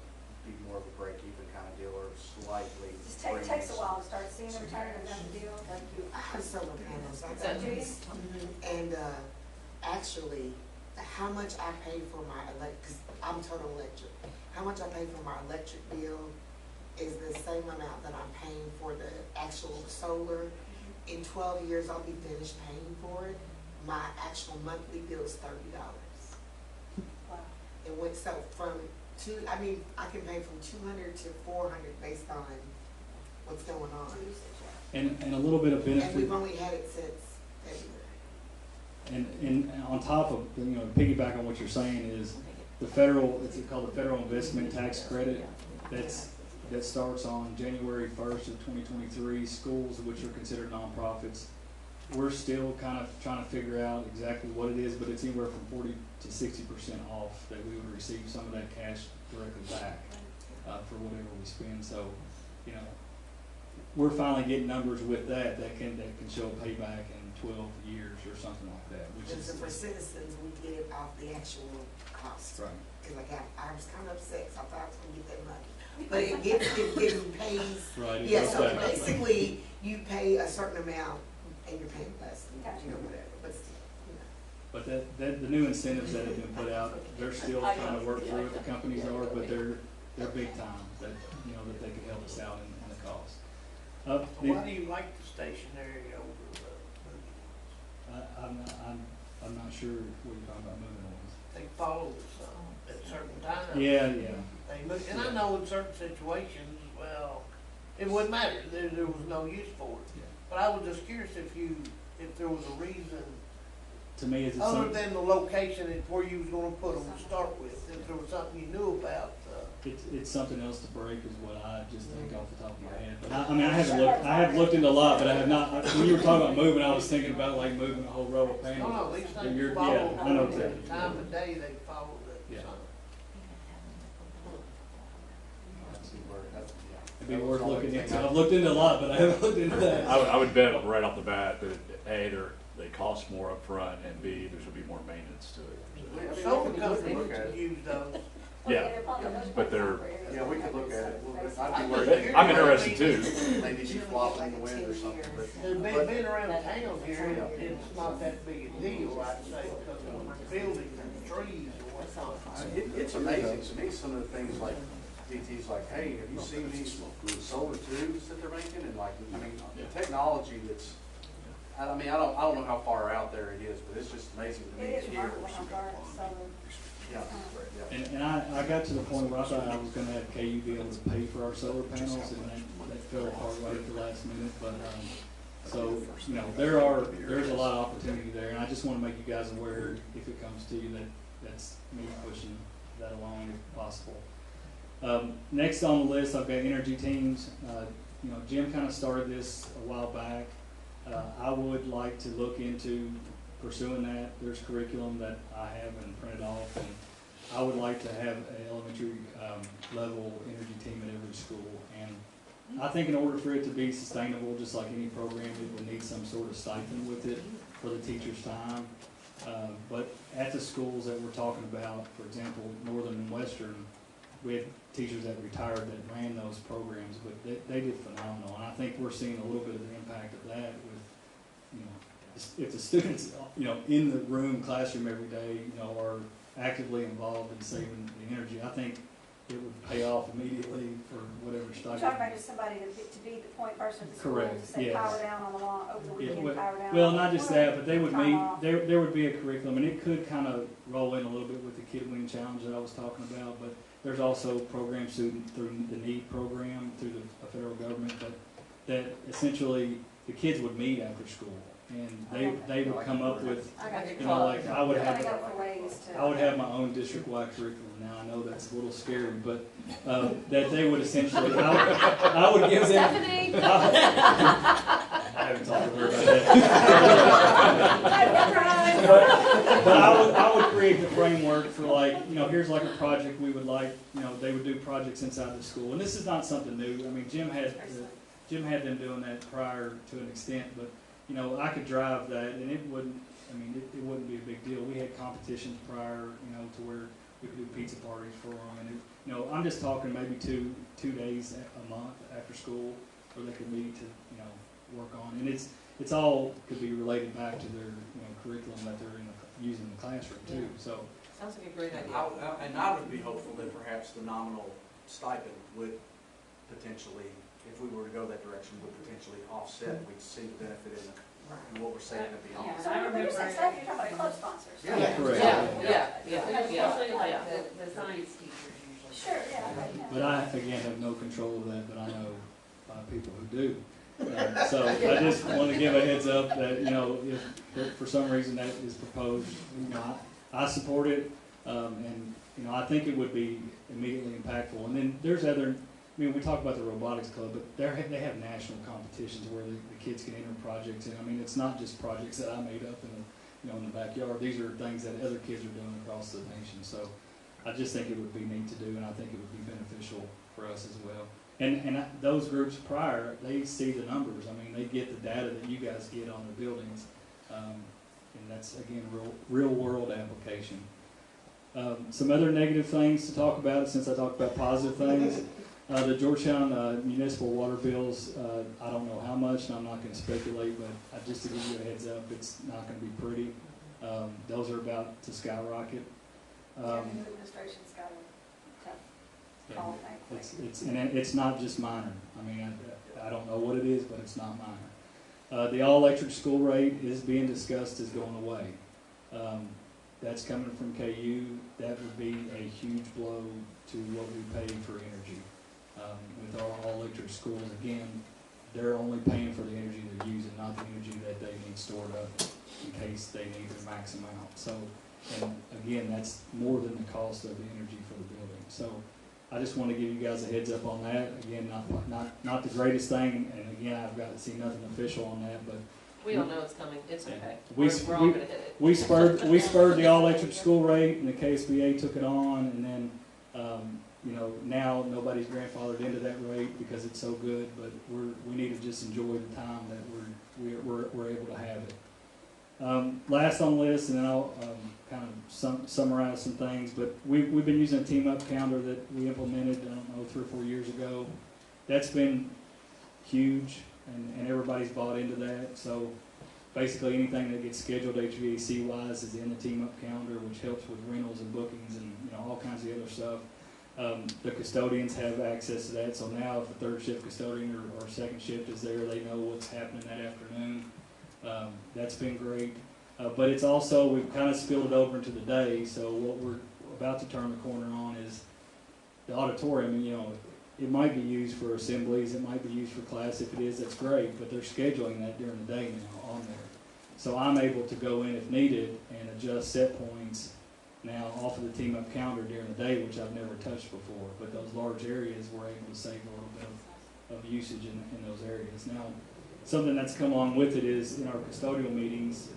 be more of a break-even kind of deal or slightly. Just takes a while to start seeing the return and then the deal, like you. I have solar panels. I So got do you? these. And actually, how much I pay for my because I'm total electric. How much I pay for my electric bill is the same amount that I'm paying for the actual solar. In 12 years, I'll be finished paying for it. My actual monthly bill is $30. Wow. It went so I can pay from 200 to 400 based on what's going on. And a little bit of And benefit. we've only had it since February. And on top of, piggyback on what you're saying is the federal, it's called the Federal Investment Tax Credit. That starts on January 1st of 2023. Schools, which are considered nonprofits, we're still kind of trying to figure out exactly what it is, but it's anywhere from 40 to 60% off that we would receive some of that cash directly back for whatever we spend. So, we're finally getting numbers with that can show a payback in 12 years or something like that, which Because is for citizens, we get it off the actual cost. right. Cause like I was kind of upset, 'cause I thought I was gonna get that money. But it pays, Right. It yeah, goes so back. basically, you pay a certain amount and you're paying less, you know, whatever, but still, you know. But the new incentives that have been put out, they're still trying to work through what the companies are, but they're big time, that, you know, that they could help us out in the cost. So why do you like the stationary over the I'm not sure what you're talking about moving ones. they follow the sun at certain times? Yeah. They look, and I know in certain situations, well, it wouldn't matter, there was no use for it. Yeah. But I was just curious if there was a reason, To me, is it other something, than the location and where you was gonna put them to start with, if there was something you knew about, it's something else to break is what I just think off the top of my head. But I mean, I have looked into a lot, but I have not, when you were talking about moving, I was thinking about like moving a whole row of no, panels. no, these But things you're- follow, yeah, I know the exactly. time of day they follow the Yeah. sun. It'd be worth looking into. I've looked into a lot, but I haven't looked into that. I would bet right off the bat that A, they cost more upfront, and B, there should be more maintenance to it. Solar companies use those. Yeah, but they're, Yeah, we could look at it. I'd be But worried, here- I'm interested too. maybe be flopping in the wind or something, but. Being around town here, it's not that big a deal, I'd say, because of buildings and trees or whatnot. It's amazing to me, some of the things like DT's like, hey, have you seen these solar tubes that they're making? And like, I mean, the technology that's, I don't know how far out there it is, but it's just amazing to me It to is hear. remarkable how far it's so. Yeah, yeah. And I got to the point where I thought I was gonna have KU be able to pay for our solar panels, and that fell apart right at the last minute, but, so, you know, there's a lot of opportunity there, and I just wanna make you guys aware, if it comes to you, that's me pushing that along if possible. Next on the list, I've got energy teams. You know, Jim kinda started this a while back. I would like to look into pursuing that. There's curriculum that I have and printed off, and I would like to have an elementary level energy team at every school. And I think in order for it to be sustainable, just like any program, it would need some sort of stipend with it for the teacher's time. But at the schools that we're talking about, for example, Northern and Western, we had teachers that retired that ran those programs, but they did phenomenal. And I think we're seeing a little bit of the impact of that with, you know, if the students, you know, in the classroom every day, you know, are actively involved in saving the energy, I think it would pay off immediately for whatever You're stipend. talking about just somebody to be the point person at the school, Correct, to say yes. power down on the lawn over the Yeah, weekend, power down. well, on not the just that, but they would time meet, off. there would be a curriculum, and it could kind of roll in a little bit with the Kid Wing Challenge that I was talking about, but there's also programs through the NEED program, through the federal government, that essentially the kids would meet after school, and they would come up with, I got you know, like, I would Gotta have, go for ways to. I would have my own district-wide curriculum. Now, I know that's a little scary, but, that they would essentially, I would give them. Stephanie? I haven't talked to her about that. But I would create the framework for, like, you know, here's like a project we would like, you know, they would do projects inside the school. And this is not something new. I mean, Jim had them doing that prior to an extent, but, you know, I could drive that and it wouldn't be a big deal. We had competitions prior, you know, to where we could do pizza parties for them. And, you know, I'm just talking maybe two days a month after school where they could meet to, you know, work on. And it's all could be related back to their, you know, curriculum that they're using in the classroom too. So, Sounds like a great idea. And I would be hopeful that perhaps the nominal stipend would potentially, if we were to go that direction, would potentially offset, we'd see the benefit in what we're saying and beyond. Yeah. So when you say staff, you're talking about club sponsors. Yeah. correct. Especially like the science teachers usually. Sure, yeah. But I, again, have no control of that, but I know people who do. So I just want to give a heads up that, you know, if for some reason that is proposed, you know, I support it. And, you know, I think it would be immediately impactful. And then there's other, I mean, we talk about the robotics club, but they have national competitions where the kids can enter projects. And I mean, it's not just projects that I made up in the backyard. These are things that other kids are doing across the nation. So I just think it would be neat to do, and I think it would be beneficial for us as well. And those groups prior, they see the numbers. I mean, they get the data that you guys get on the buildings. And that's, again, real world application. Some other negative things to talk about, since I talked about positive things. The Georgetown municipal water bills, I don't know how much, and I'm not going to speculate, but just to give you a heads up, it's not going to be pretty. Those are about to skyrocket. The new administration's got a tough call, thankfully. It's not just minor. I mean, I don't know what it is, but it's not minor. The all-electric school rate is being discussed as going away. That's coming from KU. That would be a huge blow to what we pay for energy. With our all-electric schools, again, they're only paying for the energy they're using, not the energy that they need stored up in case they need to max them out. So, and again, that's more than the cost of the energy for the building. So, I just want to give you guys a heads up on that. Again, not the greatest thing, and again, I've got to see nothing official on that, but We don't know it's coming, it's okay. We- We're all gonna hit it. we spurred the all-electric school rate, and the KSBA took it on, and then, you know, now nobody's grandfathered into that rate because it's so good, but we need to just enjoy the time that we're able to have it. Last on the list, and then I'll kind of summarize some things, but we've been using a team up calendar that we implemented, I don't know, 3 or 4 years ago. That's been huge, and everybody's bought into that. So basically anything that gets scheduled HVAC wise is in the team up calendar, which helps with rentals and bookings and, you know, all kinds of other stuff. The custodians have access to that, so now if a third shift custodian or second shift is there, they know what's happening that afternoon. That's been great. But it's also, we've kind of spilled it over into the day, so what we're about to turn the corner on is the auditorium. You know, it might be used for assemblies, it might be used for class. If it is, that's great, but they're scheduling that during the day now on there. So I'm able to go in if needed and adjust set points now off of the team up calendar during the day, which I've never touched before. But those large areas, we're able to save a little bit of usage in those areas. Now, something that's come along with it is in our custodial meetings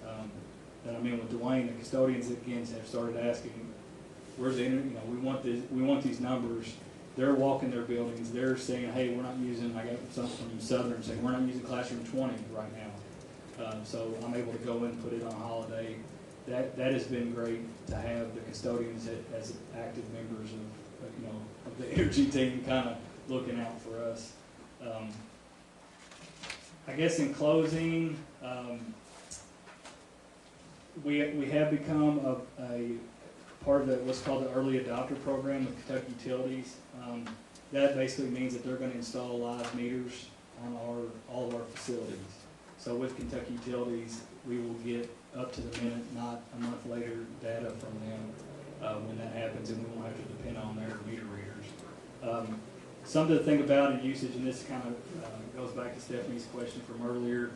that I'm in with Dwayne, the custodians again have started asking, where's the, you know, we want these numbers. They're walking their buildings, they're saying, hey, we're not using, I got something from Southern saying, we're not using classroom 20 right now. So I'm able to go in and put it on holiday. That has been great to have the custodians as active members of you know, of the energy team kind of looking out for us. I guess in closing, we have become a part of what's called the early adopter program with Kentucky Utilities. That basically means that they're going to install live meters on all of our facilities. So with Kentucky Utilities, we will get up to the minute, not a month later, data from them when that happens, and we won't have to depend on their meter readers. Something to think about in usage, and this kind of goes back to Stephanie's question from earlier,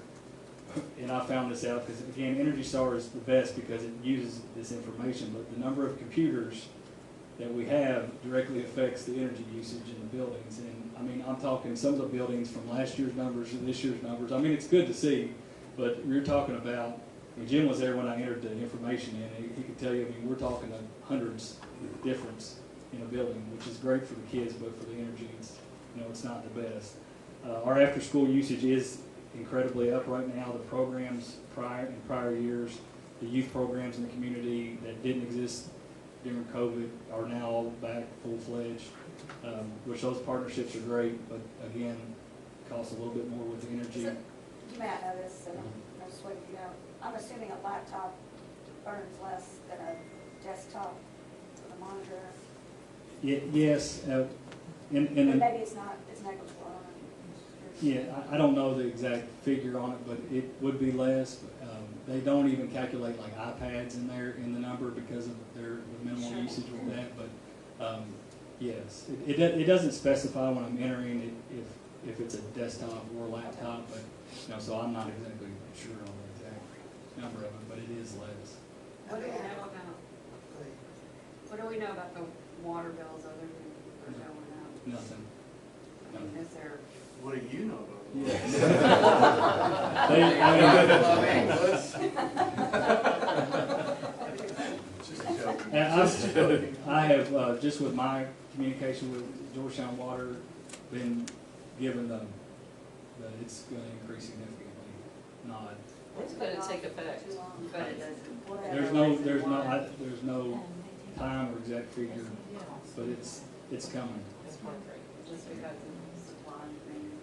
and I found this out because, again, Energy Star is the best because it uses this information, but the number of computers that we have directly affects the energy usage in the buildings. And I mean, I'm talking some of the buildings from last year's numbers to this year's numbers. I mean, it's good to see, but you're talking about, I mean, Jim was there when I entered the information in. He could tell you, I mean, we're talking hundreds difference in a building, which is great for the kids, but for the energy, it's not the best. Our after-school usage is incredibly up right now. The programs in prior years, the youth programs in the community that didn't exist during COVID are now all back full-fledged, which those partnerships are great, but again, cost a little bit more with the energy. So, you may not know this, and I'm just waiting, you know, I'm assuming a laptop burns less than a desktop with a monitor. Yes, But maybe it's negligible. Yeah, I don't know the exact figure on it, but it would be less. They don't even calculate like iPads in there in the number because of the minimal usage with that. But yes, it doesn't specify when I'm entering it if it's a desktop or a laptop. But so I'm not exactly sure on the exact number of it, but it is less. What do we know about, what do we know about the water bills other than they're going up? Nothing. I mean, is there? What do you know about it? Yes. And I have, just with my communication with Georgetown Water, been given that it's gonna increase significantly, not, It's gonna take effect. But it doesn't. there's no time or exact figure, but it's coming. It's one thing. Just because of supply and demand.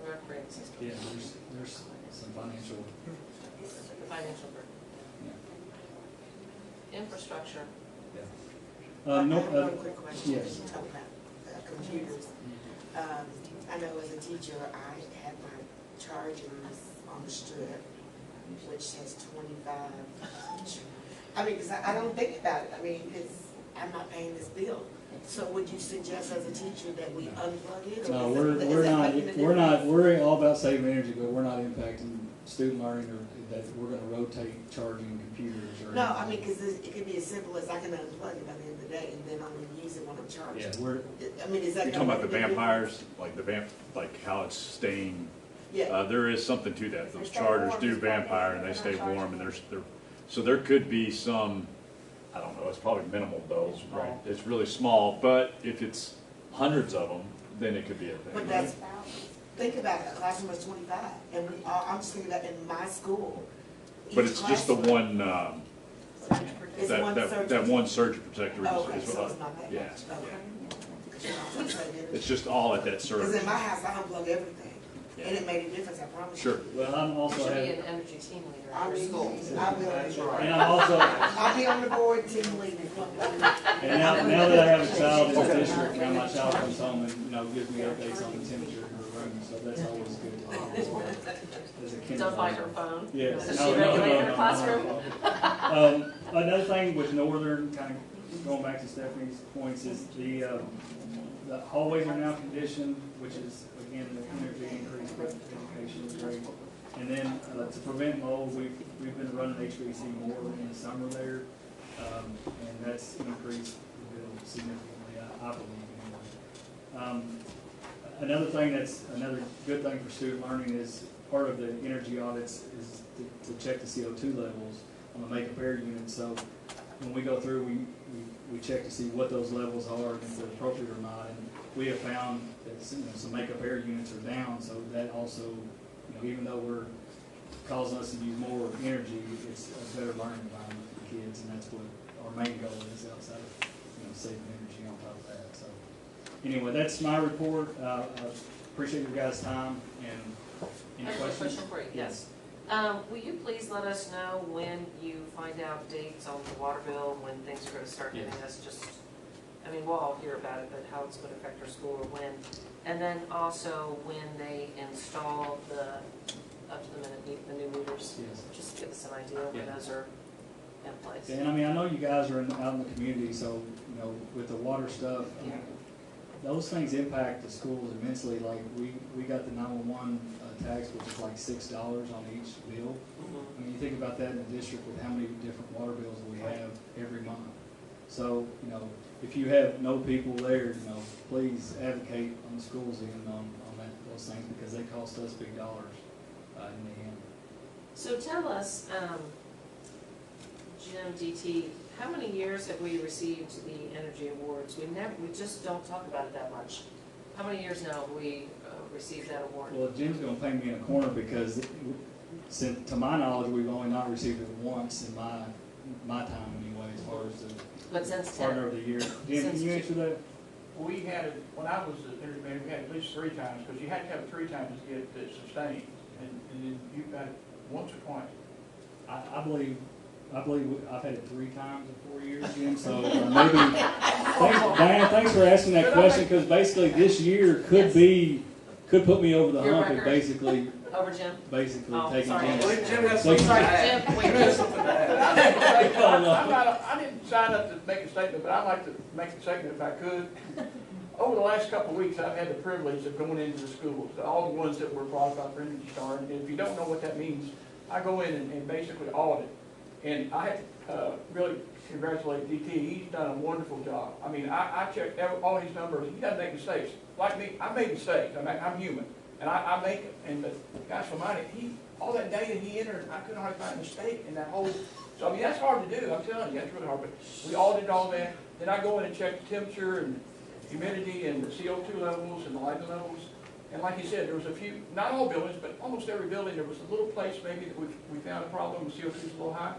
Our operating system. Yeah, there's some financial, Financial burden. yeah. Infrastructure. No, I have one quick question. yes. You talk about computers. I know as a teacher, I had my chargers on the strip, which says 25. I mean, because I don't think about it. I mean, I'm not paying this bill. So would you suggest as a teacher that we unplug it? Or No, is we're that not, making a we're not, difference? we're all about saving energy, but we're not impacting student learning or that we're gonna rotate charging computers or. No, I mean, because it could be as simple as I can unplug it by the end of the day and then I'm going to use it when I'm charging. Yeah, we're, I mean, is that? You're talking about the vampires, like like how it's staying. Yeah. There is something to that. If they Those stay chargers warm, do it's probably vampire and they they're stay not warm and charging. so there could be some, I don't know, it's probably minimal dose, right? Small. It's really small, but if it's hundreds of them, then it could be a thing. But that's, think about it, a classroom is 25, and I'm just thinking about in my school. But each it's just the classroom- one, It's one surge. that one surge protector Okay, is so it's not that yeah. much, okay. It's just all at that Because surge. in my house, I unplug everything, and it made a difference, I promise you. Sure. well, I'm You also should be have, an energy team leader I in your mean, school. I will. That's right. and I'm also, I'll be on the board, team leader. and now that I have a child in the district, now my child comes home and, gives me updates on the temperature in her room, so that's always good. As a Don't buy kindergartner. her phone. Yes. Does No, she no, regulate no, her no, classroom? Another thing with Northern, kind of going back to Stephanie's points, is the hallways are now conditioned, which is, again, the energy increase with education is great. And then to prevent mold, we've been running HVAC more in the summer there, and that's increased the bill significantly, I believe, anyway. Another thing another good thing for student learning is part of the energy audits is to check the CO2 levels on the makeup air unit. So when we go through, we check to see what those levels are and if they're appropriate or not. And we have found that some makeup air units are down, so that also, even though we're causing us to use more energy, it's a better learning environment for the kids, and that's what our main goal is outside of saving energy on top of that. So anyway, that's my report. I appreciate your guys' time and I any have a questions? question for you, yes. Will you please let us know when you find out dates on the water bill, when things are gonna start hitting us, we'll all hear about it, but how it's gonna affect our school or when. And then also when they install the up to the minute, the new meters. Yes. Just give us an idea when Yeah. those are in place. And I know you guys are out in the community, so, with the water stuff, those things impact the schools immensely. Like, we got the 911 tax, which is like $6 on each bill. Mhm. I mean, you think about that in a district with how many different water bills we have every month. So, if you have no people there, please advocate on the school's end on those things, because they cost us big dollars in the end. So tell us, Jim, DT, how many years have we received the energy awards? We just don't talk about it that much. How many years now have we received that award? Well, Jim's gonna paint me in a corner because, to my knowledge, we've only not received it once in my time anyway, as far as the But since partner 10, of the year. Jim, can you answer that? We had it, when I was the energy manager, we had at least 3 times, because you had to have it 3 times to get it sustained, and then you got it once or twice. I believe I've had it 3 times in 4 years, Jim, so maybe, Diana, thanks for asking that question, because basically this year could put me over the Your hump and record? basically over Jim? Oh, taking sorry. Jim's. Jim has Thank you. Jim, wait, I didn't sign up to make a statement, but I'd like to make a statement if I could. Over the last couple of weeks, I've had the privilege of going into the schools, all the ones that were qualified for Energy Star, and if you don't know what that means, I go in and basically audit. And I have to really congratulate DT, he's done a wonderful job. I mean, I checked all his numbers, he doesn't make mistakes. Like me, I make mistakes, I'm human, and I make it, and the gosh almighty, all that data he entered, I couldn't hardly find a mistake in that whole, so I mean, that's hard to do, I'm telling you, that's really hard, but we audited all that, then I go in and check the temperature, and humidity and the CO2 levels and the lighting levels. And like you said, there was a few, not all buildings, but almost every building, there was a little place maybe that we found a problem, the CO2 is a little high.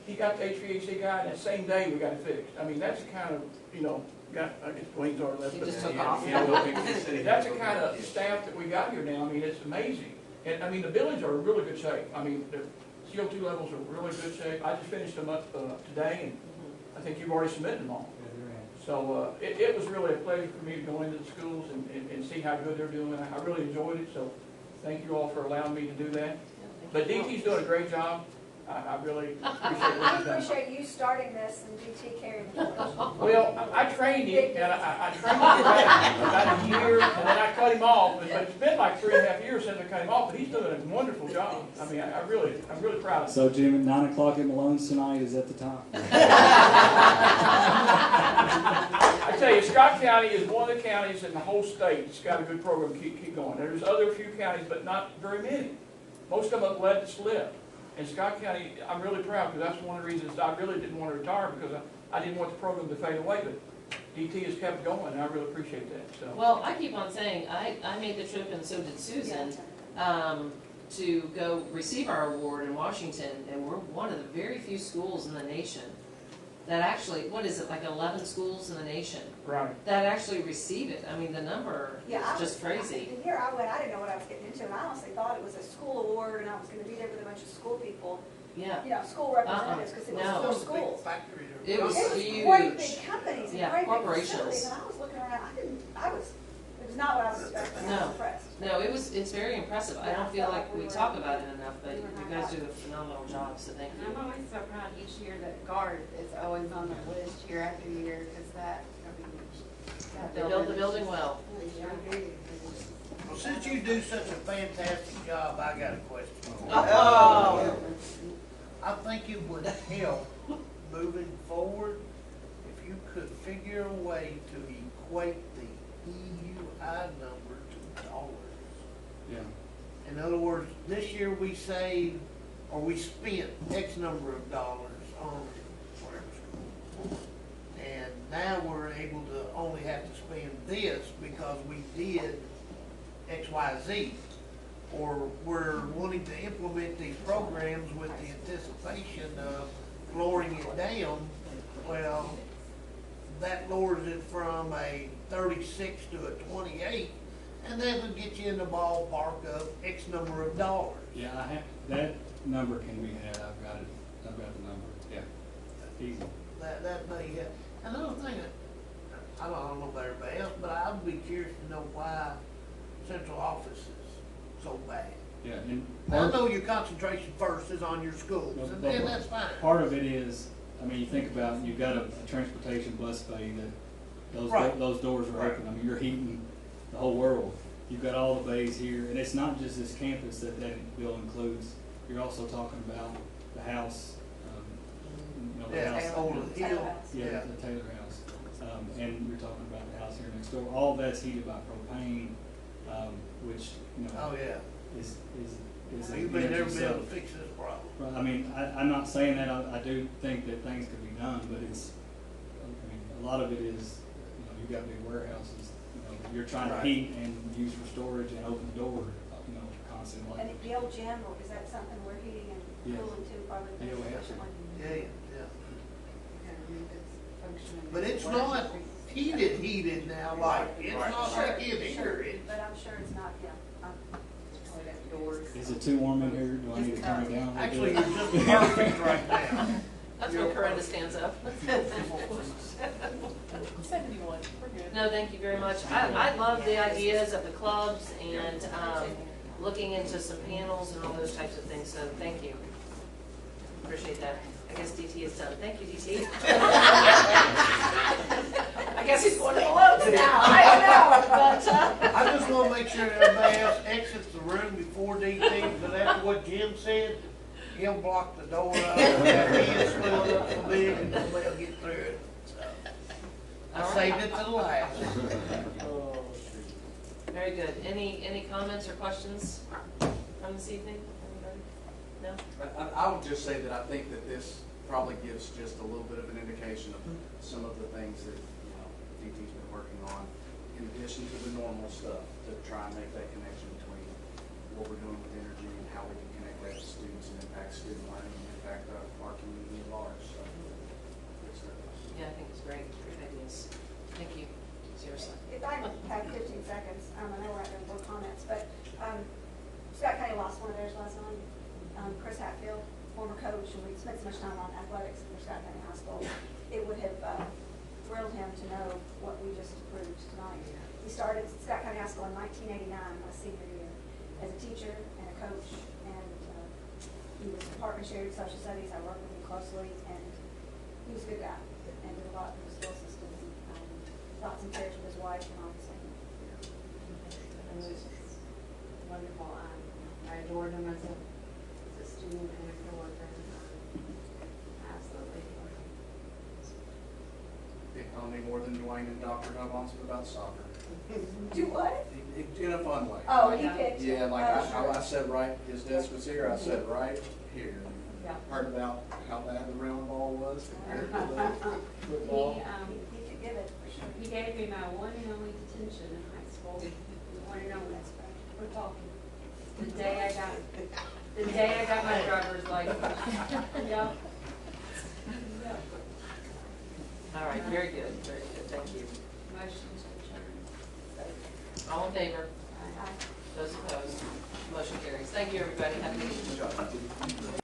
He got the HVAC guy, and that same day we got it fixed. I mean, that's the kind of, I guess Dwayne's already left. He but, just took you know, off. you know, that's the kind of staff that we got here now. I mean, it's amazing. And I mean, the buildings are in really good shape. I mean, the CO2 levels are in really good shape. I just finished them up today, and I think you've already submitted them all. So it was really a pleasure for me to go into the schools and see how good they're doing. I really enjoyed it, so thank you all for allowing me to do that. But DT's doing a great job. I really appreciate what I he's done. appreciate you starting this and DT carrying the torch. Well, I trained him, and I trained him for about a year, and then I cut him off. But it's been like 3.5 years since I cut him off, but he's doing a wonderful job. I mean, I'm really proud of him. So Jim, at 9 o'clock at Malone's tonight, is at the top. I tell you, Scott County is one of the counties in the whole state that's got a good program. Keep going. There's other few counties, but not very many. Most of them have let it slip. And Scott County, I'm really proud, because that's one of the reasons I really didn't want to retire, because I didn't want the program to fade away. But DT has kept going, and I really appreciate that. So. Well, I keep on saying, I made the trip, and so did Susan, to go receive our award in Washington, and we're one of the very few schools in the nation that actually, what is it, like 11 schools in the nation? Right. That actually receive it. I mean, the number is just crazy. The year I went, I didn't know what I was getting into, and I honestly thought it was a school award, and I was gonna be there with a bunch of school people, Yeah. school representatives, because it was No. for Those big schools. factory there. It was It was huge. great big companies and Yeah, great big corporations. facilities, and I was looking around, it was not what I was expecting, I No. was impressed. No, it's very impressive. I don't feel like we talk about it enough, but you guys do a phenomenal job, so thank And I'm you. always so proud each year that GUARD is always on the list year after year, because that, They built the building well. Well, since you do such a fantastic job, I got a question. Oh. I think it would help moving forward if you could figure a way to equate the EUI number to dollars. Yeah. In other words, this year we saved, or we spent X number of dollars on whatever school. And now we're able to only have to spend this because we did X, Y, Z. Or we're wanting to implement these programs with the anticipation of lowering it down. Well, that lowers it from a 36 to a 28, and that would get you in the ballpark of X number of dollars. Yeah, that number can be had. I've got it. I've got the number. Yeah. Easy. That may help. Another thing, I don't know about everybody else, but I'd be curious to know why central office is so bad. Yeah. And I know your concentration first is on your schools, and then that's fine. part of it is, I mean, you think about, you've got a transportation bus bay that Right. those doors are Right. open. I mean, you're heating the whole world. You've got all the bays here, and it's not just this campus that bill includes. You're also talking about the house, the Yeah, house. over the hill. Yeah, the Taylor House. And you're talking about the house here next door. All that's heated by propane, which, Oh, yeah. is So an you may never energy be able sub. to fix this problem. Well, I mean, I'm not saying that, I do think that things could be done, but a lot of it is, you've got big warehouses, you're trying to Right. heat and use for storage and open the door, constantly. And the old gym, or is that something we're heating and Yes. cooling too, probably? Yeah, we have to. Yeah. functioning. But it's not heated now, like, it's not like in here. But I'm sure it's not, Doors. Is it too warm in here? Do I need to turn it down? a little Actually, bit? you're just perfect right now. That's when Corinda stands up. 71, we're good. No, thank you very much. I love the ideas of the clubs and looking into some panels and all those types of things, so thank you. Appreciate that. I guess DT is done. Thank you, DT. I guess he's going to the Lobes now. I don't know, but I just wanna make sure that everybody else exits the room before DT, but after what Jim said, he'll block the door up, and he'll split it up so big, and nobody'll get through it. So, I saved it to the last. very good. Any comments or questions from this evening? Anybody? No? I would just say that I think that this probably gives just a little bit of an indication of some of the things that, DT's been working on. addition to the normal stuff, to try and make that connection between what we're doing with energy and how we can connect that to students and impact student learning and impact our community at large, so. it's, Yeah, I think it's great, great ideas. Thank you, seriously. If I have 15 seconds, I know we're having more comments, but Scott County lost one of theirs last night. Chris Hatfield, former coach, and we spent so much time on athletics for Scott County High School. It would have thrilled him to know what we just approved tonight. He started at Scott County High School in 1989, my senior year, as a teacher and a coach, and he was department chair of social studies. I worked with him closely, and he was a good guy and did a lot for the school system. Thoughts and prayers with his wife, and obviously. It was wonderful. I adored him as a student and a coworker. Absolutely. Can't tell me more than Dwayne and Dr. Hubonson about soccer. Do what? In a fun way. Oh, he picked. Yeah, like sure. I said right, his desk was here, I said right here. Yeah. Heard about how bad the round ball was compared to the He, football. He could give it, for sure. he gave me my one and only detention in high school. The one and only. We're talking. The day I got my driver's license. Yep. Yep. All right, very good, thank you. Motion to adjourn. All in favor? Aye. Those opposed? Motion carries. Thank you, everybody. Have a good evening. Good job.